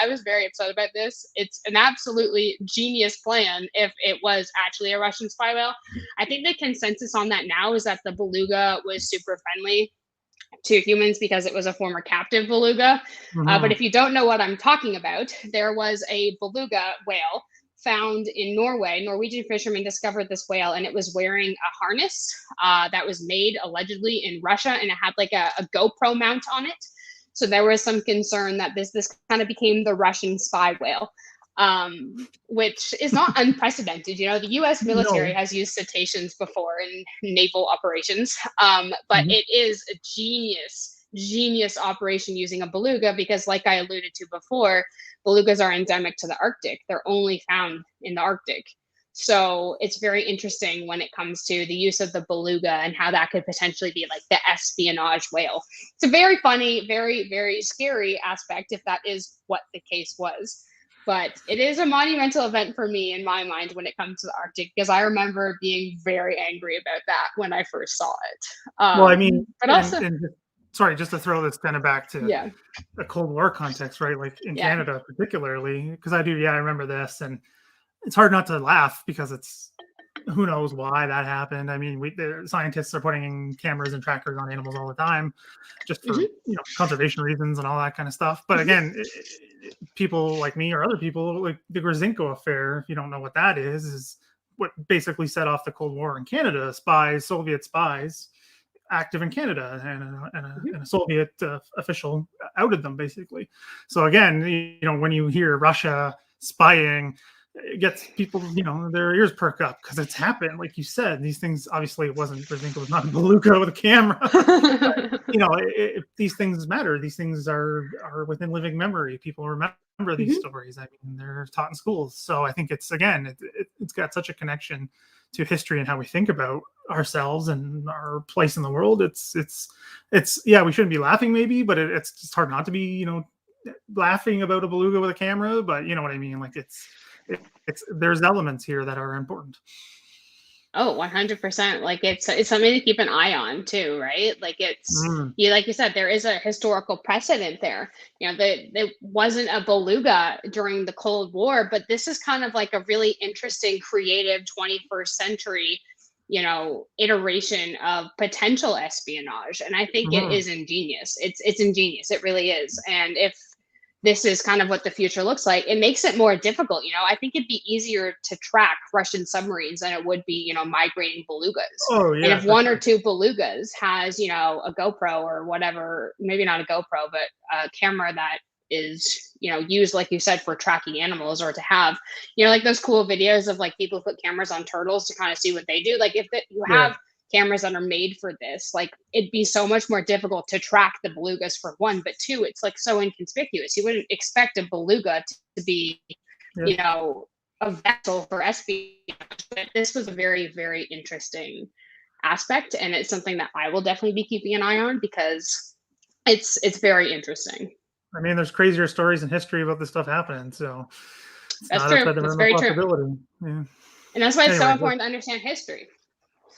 I was very upset about this. It's an absolutely genius plan if it was actually a Russian spy whale. I think the consensus on that now is that the beluga was super friendly to humans because it was a former captive beluga. But if you don't know what I'm talking about, there was a beluga whale found in Norway. Norwegian fishermen discovered this whale, and it was wearing a harness that was made allegedly in Russia, and it had like a GoPro mount on it. So there was some concern that this kind of became the Russian spy whale, which is not unprecedented. The U.S. military has used cetaceans before in naval operations, but it is a genius operation using a beluga because, like I alluded to before, belugas are endemic to the Arctic. They're only found in the Arctic. So it's very interesting when it comes to the use of the beluga and how that could potentially be like the espionage whale. It's a very funny, very, very scary aspect if that is what the case was. But it is a monumental event for me in my mind when it comes to the Arctic, because I remember being very angry about that when I first saw it. Well, I mean, but also, sorry, just to throw this kind of back to Yeah. a Cold War context, right? Like in Yeah. Canada, particularly, because I remember this, and it's hard not to laugh because it's who knows why that happened. I mean, the scientists are putting cameras and trackers on animals all the time, just for Hmm. conservation reasons and all that kind of stuff. But Hmm. again, people like me or other people, like the Grzinko affair, if you don't know what that is what basically set off the Cold War in Canada. Soviet spies, active in Canada, and a Soviet official outed them basically. So again, when you hear Russia spying, it gets people, their ears perk up because it's happened. Like you said, these things, obviously it wasn't, Brzezinski was not a beluga with a camera. But, these things matter. These things are within living memory. People remember these stories. I mean, they're taught in schools. So I think it's got such a connection to history and how we think about ourselves and our place in the world. It's yeah, we shouldn't be laughing maybe, but it's just hard not to be, laughing about a beluga with a camera. But you know what I mean? Like it's there's elements here that are important. Oh, 100%. Like it's something to keep an eye on too, right? Like like you said, there is a historical precedent there. There wasn't a beluga during the Cold War, but this is kind of like a really interesting, creative 21st century, iteration of potential espionage. And I think it is ingenious. It's ingenious. It really is. And if this is kind of what the future looks like, it makes it more difficult. I think it'd be easier to track Russian submarines than it would be, migrating belugas. Oh And yeah, if one or two belugas has, a GoPro or whatever, maybe not a GoPro, but a camera that is, used, like you said, for tracking animals, or to have, like those cool videos of like people who put cameras on turtles to kind of see what they do. Like if you have cameras that are made for this, like it'd be so much more difficult to track the belugas, for one, but two, it's like so inconspicuous. You wouldn't expect a beluga to be, a vessel for espionage. But this was a very, very interesting aspect, and it's something that I will definitely be keeping an eye on because it's very interesting. I mean, there's crazier stories in history about this stuff happening, so it's That's not true. outside the That's realm of very true. possibility. Yeah. And that's why it's so Anyway, important to understand history.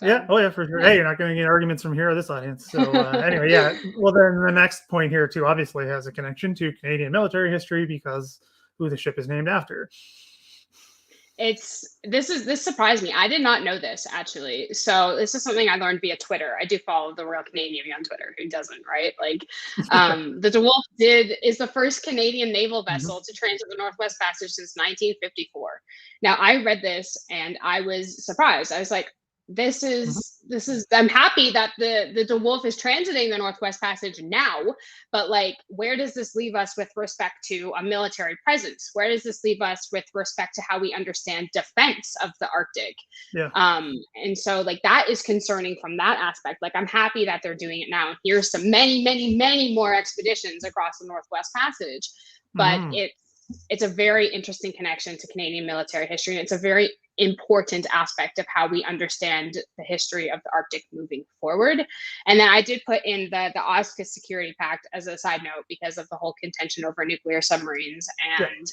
yeah. Oh, yeah, for sure. Yeah. Hey, you're not going to get arguments from here or this audience. So anyway, yeah. Well, then the next point here too obviously has a connection to Canadian military history because who the ship is named after. This surprised me. I did not know this, actually. So this is something I learned via Twitter. I do follow the Royal Canadian Navy on Twitter. Who doesn't, right? Like, the DeWolf is the first Canadian naval vessel to transit the Northwest Passage since 1954. Now, I read this and I was surprised. I was like, this is I'm happy that the DeWolf is transiting the Northwest Passage now, but like, where does this leave us with respect to a military presence? Where does this leave us with respect to how we understand defense of the Arctic? Yeah. And so like that is concerning from that aspect. Like, I'm happy that they're doing it now. Here's some many more expeditions across the Northwest Passage, but it's a very interesting connection to Canadian military history, and it's a very important aspect of how we understand the history of the Arctic moving forward. And then I did put in the AUKUS Security Pact as a side note because of the whole contention over nuclear submarines. And,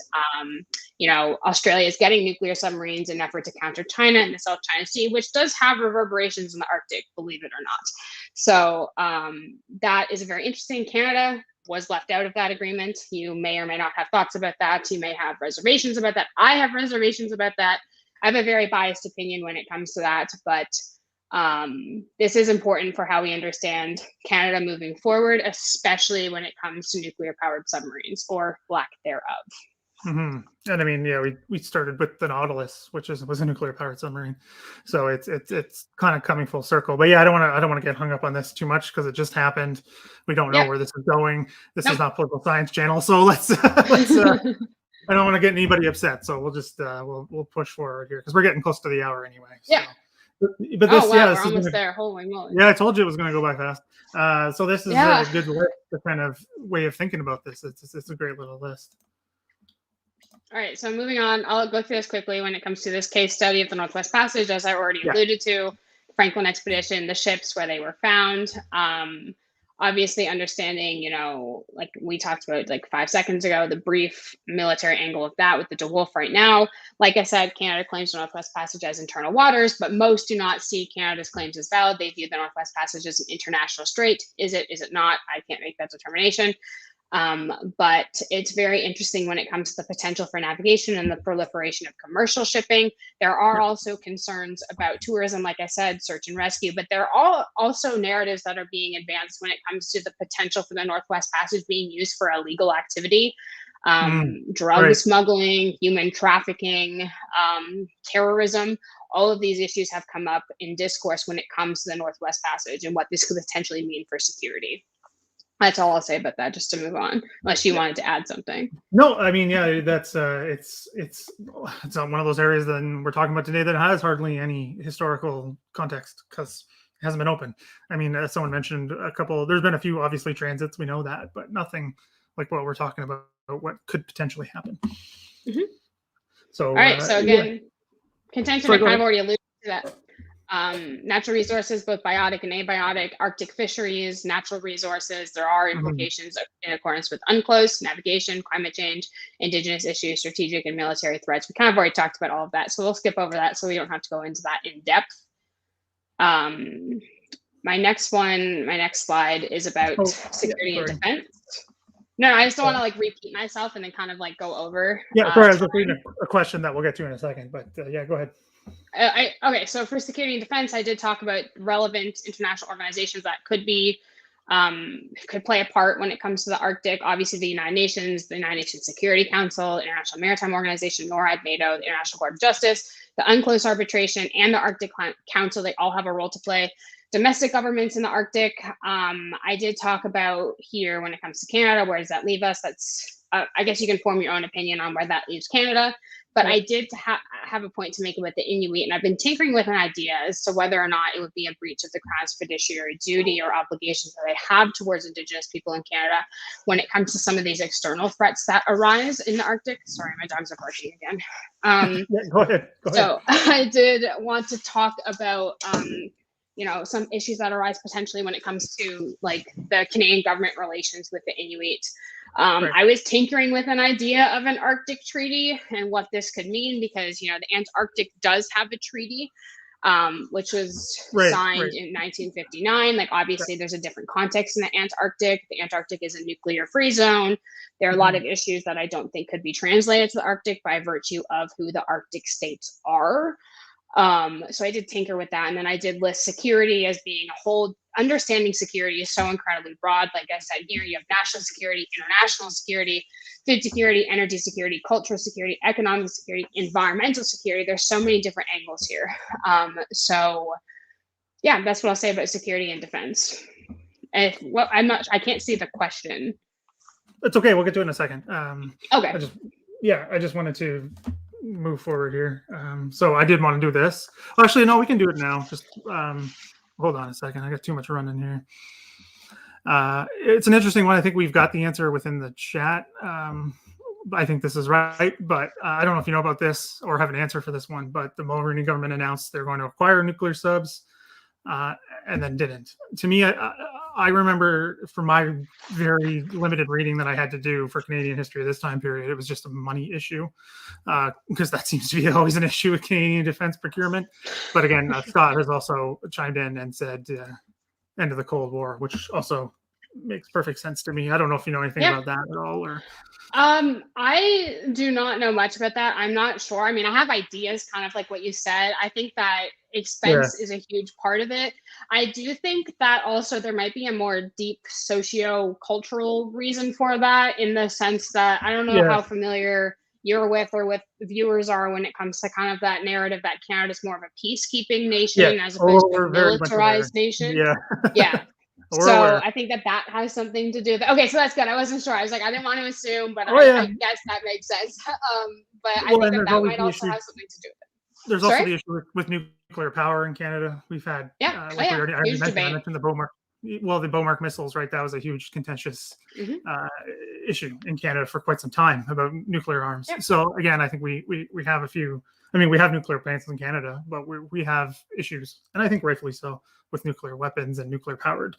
Australia is getting nuclear submarines in an effort to counter China in the South China Sea, which does have reverberations in the Arctic, believe it or not. So that is very interesting. Canada was left out of that agreement. You may or may not have thoughts about that. You may have reservations about that. I have reservations about that. I have a very biased opinion when it comes to that, but this is important for how we understand Canada moving forward, especially when it comes to nuclear-powered submarines, or lack thereof. And I mean, yeah, we started with the Nautilus, which was a nuclear-powered submarine, so it's kind of coming full circle. But yeah, I don't want to get hung up on this too much because it just happened. We don't know where this is going. This is not Political Science Channel, so let's I don't want to get anybody upset, so we'll just we'll push forward here because we're getting close to the hour anyway. So. Yeah. But this, we're almost there. Holy moly! Yeah, I told you it was going to go by fast. So this is a good list, the kind of way of thinking about this. It's a great little list. All right, so moving on, I'll go through this quickly when it comes to this case study of the Northwest Passage, as I already alluded to. Franklin expedition, the ships, where they were found. obviously understanding, like we talked about like 5 seconds ago, the brief military angle of that with the DeWolf right now. Like I said, Canada claims the Northwest Passage as internal waters, but most do not see Canada's claims as valid. They view the Northwest Passage as an international strait. Is it? Is it not? I can't make that determination. But it's very interesting when it comes to the potential for navigation and the proliferation of commercial shipping. There are also concerns about tourism, like I said, search and rescue, but there are also narratives that are being advanced when it comes to the potential for the Northwest Passage being used for illegal activity, drug right. smuggling, human trafficking, terrorism. All of these issues have come up in discourse when it comes to the Northwest Passage and what this could potentially mean for security. That's all I'll say about that, just to move on, unless you wanted to add something. No, I mean, yeah, that's it's one of those areas that we're talking about today that has hardly any historical context because it hasn't been open. I mean, as someone mentioned, there's been a few obviously transits, we know that, but nothing like what we're talking about, what could potentially happen. Mm-hmm. So, all right. So again, contention, I kind of already alluded to that. Natural resources, both biotic and abiotic, Arctic fisheries, natural resources. There are implications in accordance with UNCLOS, navigation, climate change, indigenous issues, strategic and military threats. We kind of already talked about all of that, so we'll skip over that so we don't have to go into that in depth. My next slide is about security and defense. No, I just don't want to like repeat myself and then kind of like go over. Yeah, sorry, I was reading a question that we'll get to in a second, but yeah, go ahead. Okay, so for security and defense, I did talk about relevant international organizations that could play a part when it comes to the Arctic. Obviously, the United Nations Security Council, International Maritime Organization, NORAD, NATO, the International Court of Justice, the UNCLOS arbitration, and the Arctic Council. They all have a role to play. Domestic governments in the Arctic, I did talk about here when it comes to Canada. Where does that leave us? That's I guess you can form your own opinion on where that leaves Canada. But I did have a point to make about the Inuit, and I've been tinkering with an idea as to whether or not it would be a breach of the Crown's fiduciary duty or obligations that they have towards Indigenous people in Canada when it comes to some of these external threats that arise in the Arctic. Sorry, my dogs are barking again. Yeah, go ahead. So I did want to talk about some issues that arise potentially when it comes to like the Canadian government relations with the Inuit. Right. I was tinkering with an idea of an Arctic treaty and what this could mean because, the Antarctic does have a treaty, which was signed in 1959. Like, obviously, there's a different context in the Antarctic. The Antarctic is a nuclear-free zone. There are a lot of issues that I don't think could be translated to the Arctic by virtue of who the Arctic states are. So I did tinker with that. And then I did list security as being a whole. Understanding security is so incredibly broad. Like I said, here you have national security, international security, food security, energy security, cultural security, economic security, environmental security. There's so many different angles here. So yeah, that's what I'll say about security and defense. I can't see the question. It's okay. We'll get to it in a second. Okay. I just wanted to move forward here. So I did want to do this. Actually, no, we can do it now. Just hold on a second. I got too much running here. It's an interesting one. I think we've got the answer within the chat. I think this is right, but I don't know if you know about this or have an answer for this one, but the Mulroney government announced they're going to acquire nuclear subs and then didn't. To me, I remember from my very limited reading that I had to do for Canadian history this time period, it was just a money issue because that seems to be always an issue with Canadian defense procurement. But again, Scott has also chimed in and said end of the Cold War, which also makes perfect sense to me. I don't know if you know anything about that at all, or I do not know much about that. I'm not sure. I mean, I have ideas, kind of like what you said. I think that expense is a huge part of it. I do think that also there might be a more deep socio-cultural reason for that, in the sense that I don't know how familiar you're with or with viewers are when it comes to kind of that narrative that Canada's more of a peacekeeping nation as opposed to a militarized nation. Yeah. So I think that has something to do with it. Okay, so that's good. I wasn't sure. I was like, I didn't want to assume, but I guess that makes sense. But I think that might also have something to do with it. There's also the issue with nuclear power in Canada. We've had, I mentioned the Beaumont. well, the Beaumark missiles, right? That was a huge contentious Mhm. issue in Canada for quite some time about nuclear arms. Yep. So again, I think we have a few. I mean, we have nuclear plants in Canada, but we have issues, and I think rightfully so, with nuclear weapons and nuclear powered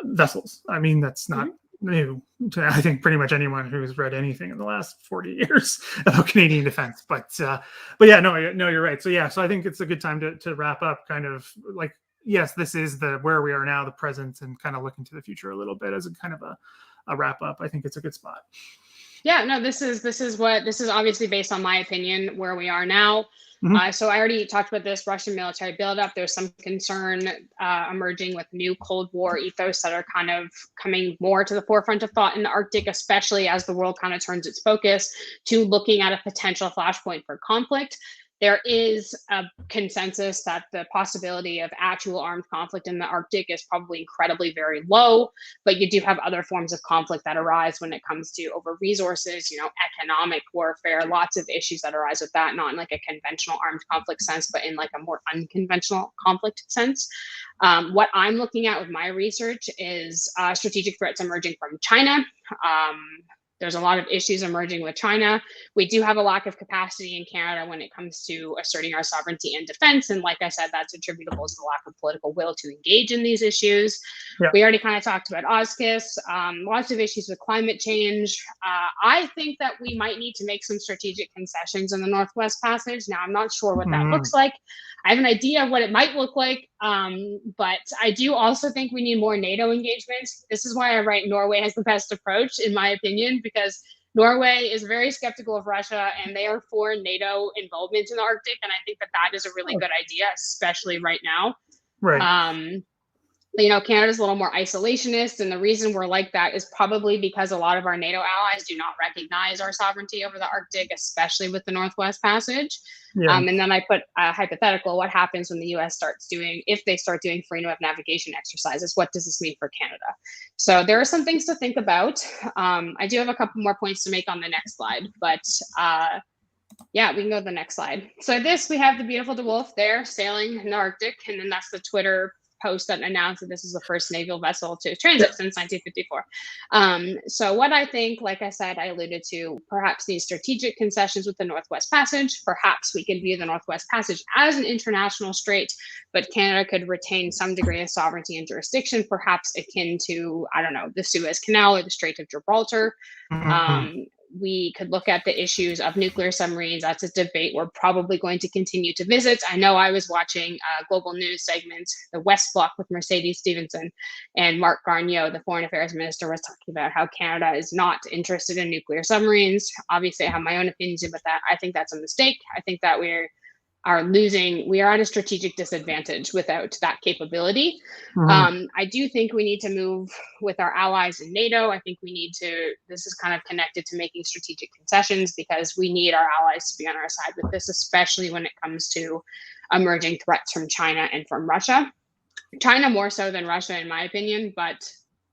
vessels. I mean, that's not Mhm. new to, I think, pretty much anyone who's read anything in the last 40 years about Canadian defense. But yeah, no, you're right. So yeah, so I think it's a good time to wrap up. Kind of like, yes, this is the where we are now, the present, and kind of looking to the future a little bit as a kind of a wrap up. I think it's a good spot. Yeah, no, this is obviously based on my opinion where we are now. Mhm. So I already talked about this Russian military buildup. There's some concern emerging with new Cold War ethos that are kind of coming more to the forefront of thought in the Arctic, especially as the world kind of turns its focus to looking at a potential flashpoint for conflict. There is a consensus that the possibility of actual armed conflict in the Arctic is probably incredibly very low, but you do have other forms of conflict that arise when it comes to over resources, economic warfare, lots of issues that arise with that, not in like a conventional armed conflict sense, but in like a more unconventional conflict sense. What I'm looking at with my research is strategic threats emerging from China. There's a lot of issues emerging with China. We do have a lack of capacity in Canada when it comes to asserting our sovereignty and defense. And like I said, that's attributable to the lack of political will to engage in these issues. Yeah. We already kind of talked about AUKUS, lots of issues with climate change. I think that we might need to make some strategic concessions in the Northwest Passage. Now, I'm not sure what that looks like. I have an idea of what it might look like, but I do also think we need more NATO engagement. This is why I write Norway has the best approach, in my opinion, because Norway is very skeptical of Russia and they are for NATO involvement in the Arctic. And I think that that is a really good idea, especially right now. Right. Canada's a little more isolationist, and the reason we're like that is probably because a lot of our NATO allies do not recognize our sovereignty over the Arctic, especially with the Northwest Passage. Yeah. And then I put a hypothetical: what happens when the U.S. if they start doing freedom of navigation exercises? What does this mean for Canada? So there are some things to think about. I do have a couple more points to make on the next slide, but yeah, we can go to the next slide. So we have the beautiful DeWolf there sailing in the Arctic, and then that's the Twitter post that announced that this is the first naval vessel to transit since 1954. So what I think, like I said, I alluded to perhaps these strategic concessions with the Northwest Passage. Perhaps we could view the Northwest Passage as an international strait, but Canada could retain some degree of sovereignty and jurisdiction, perhaps akin to, I don't know, the Suez Canal or the Strait of Gibraltar. We could look at the issues of nuclear submarines. That's a debate we're probably going to continue to visit. I know I was watching a global news segment, the West Block with Mercedes Stephenson, and Mark Garneau, the foreign affairs minister, was talking about how Canada is not interested in nuclear submarines. Obviously, I have my own opinions about that. I think that's a mistake. I think that we are at a strategic disadvantage without that capability. I do think we need to move with our allies in NATO. I think this is kind of connected to making strategic concessions because we need our allies to be on our side with this, especially when it comes to emerging threats from China and from Russia. China more so than Russia, in my opinion, but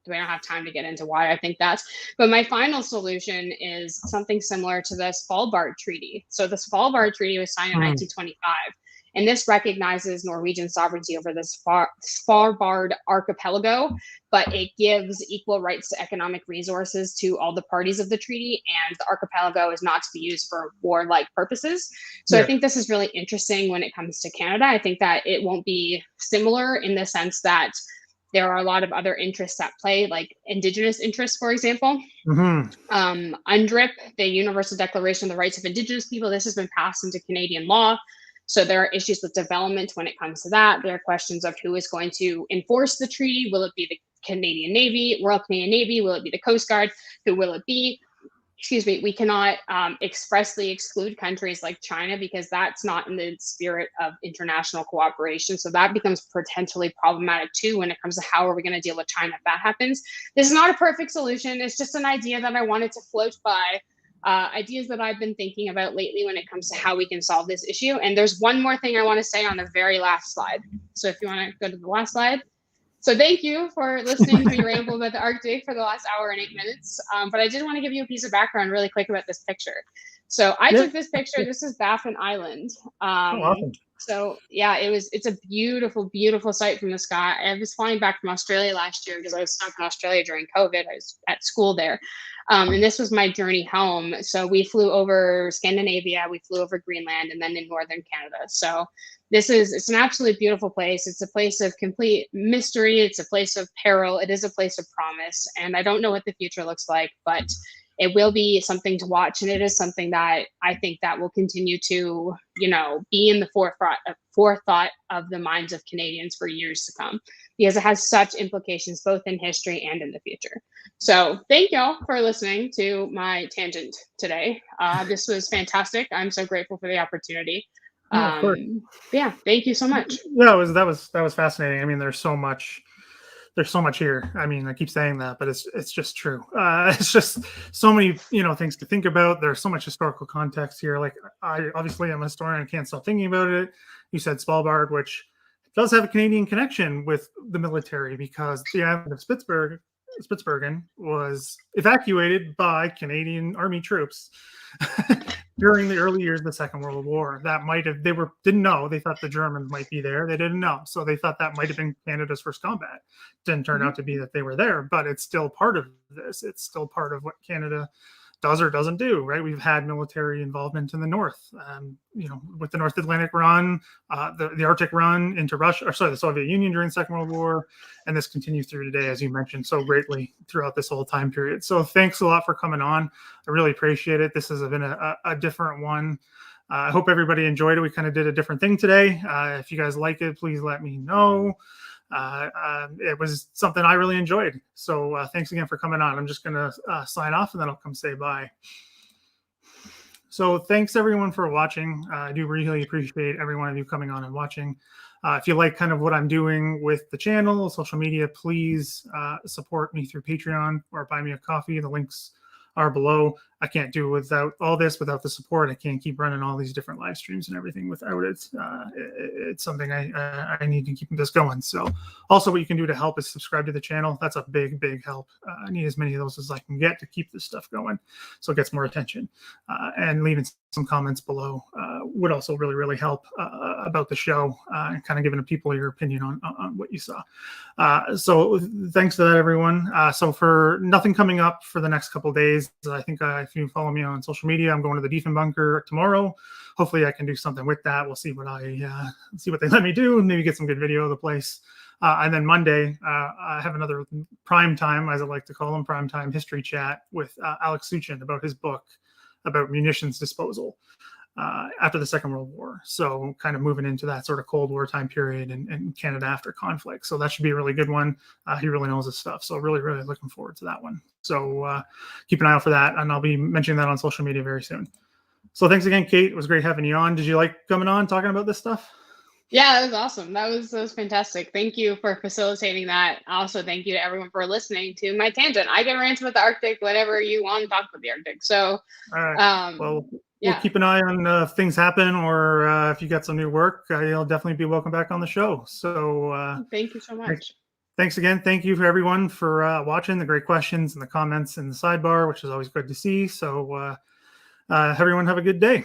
we don't have time to get into why I think that. But my final solution is something similar to the Svalbard Treaty. So the Svalbard Treaty was signed in 1925, and this recognizes Norwegian sovereignty over the Svalbard archipelago, but it gives equal rights to economic resources to all the parties of the treaty, and the archipelago is not to be used for warlike purposes. So I think this is really interesting when it comes to Canada. I think that it won't be similar in the sense that there are a lot of other interests at play, like Indigenous interests, for example. UNDRIP, the Universal Declaration of the Rights of Indigenous People, this has been passed into Canadian law. So there are issues with development when it comes to that. There are questions of who is going to enforce the treaty. Will it be the Canadian Navy, Royal Canadian Navy? Will it be the Coast Guard? Who will it be? Excuse me, we cannot expressly exclude countries like China because that's not in the spirit of international cooperation. So that becomes potentially problematic too when it comes to how are we going to deal with China if that happens. This is not a perfect solution. It's just an idea that I wanted to float by, ideas that I've been thinking about lately when it comes to how we can solve this issue. And there's one more thing I want to say on the very last slide. So if you want to go to the last slide. So thank you for listening to me ramble about the Arctic for the last hour and 8 minutes. But I did want to give you a piece of background really quick about this picture. So I took this picture. This is Baffin Island. Awesome. So yeah, it's a beautiful, beautiful sight from the sky. I was flying back from Australia last year because I was stuck in Australia during COVID. I was at school there. And this was my journey home. So we flew over Scandinavia, we flew over Greenland, and then in northern Canada. So it's an absolutely beautiful place. It's a place of complete mystery. It's a place of peril. It is a place of promise. And I don't know what the future looks like, but it will be something to watch, and it is something that I think that will continue to, be in the forethought of the minds of Canadians for years to come, because it has such implications both in history and in the future. So thank y'all for listening to my tangent today. This was fantastic. I'm so grateful for the opportunity. Of course. Yeah, thank you so much. Yeah, that was fascinating. I mean, there's so much here. I mean, I keep saying that, but it's just true. It's just so many things to think about. There's so much historical context here. Like, I obviously I'm a historian, I can't stop thinking about it. You said Svalbard, which does have a Canadian connection with the military, because the island of Spitsbergen was evacuated by Canadian Army troops during the early years of the Second World War. That didn't know. They thought the Germans might be there. They didn't know. So they thought that might have been Canada's first combat. Didn't turn out to be that they were there, but it's still part of this. It's still part of what Canada does or doesn't do, right? We've had military involvement in the North, with the North Atlantic run, the Arctic run into Russia, the Soviet Union during the Second World War. And this continues through today, as you mentioned so greatly throughout this whole time period. So thanks a lot for coming on. I really appreciate it. This has been a different one. I hope everybody enjoyed it. We kind of did a different thing today. If you guys like it, please let me know. It was something I really enjoyed. So thanks again for coming on. I'm just going to sign off, and then I'll come say bye. So thanks everyone for watching. I do really appreciate every one of you coming on and watching. If you like kind of what I'm doing with the channel, social media, please support me through Patreon or buy me a coffee. The links are below. I can't do without all this, without the support. I can't keep running all these different live streams and everything without it. It's something I need to keep this going. So also what you can do to help is subscribe to the channel. That's a big, big help. I need as many of those as I can get to keep this stuff going so it gets more attention. And leaving some comments below would also really, really help about the show and kind of giving people your opinion on what you saw. So thanks to that, everyone. So for nothing coming up for the next couple of days, I think if you follow me on social media, I'm going to the Defen Bunker tomorrow. Hopefully I can do something with that. We'll see what they let me do, and maybe get some good video of the place. And then Monday, I have another prime time, as I like to call them, prime time history chat with Alex Suchin about his book about munitions disposal after the Second World War. So kind of moving into that sort of Cold War time period and Canada after conflict. So that should be a really good one. He really knows his stuff. So really, really looking forward to that one. So keep an eye out for that. And I'll be mentioning that on social media very soon. So thanks again, Kate. It was great having you on. Did you like coming on, talking about this stuff? Yeah, that was awesome. That was fantastic. Thank you for facilitating that. Also, thank you to everyone for listening to my tangent. I can rant about the Arctic whenever you want to talk about the Arctic. So, all right. Well, we'll keep an eye on if things happen, or if you got some new work, you'll definitely be welcome back on the show. So thank you so much. Thanks again. Thank you for everyone for watching, the great questions and the comments in the sidebar, which is always good to see. So everyone have a good day.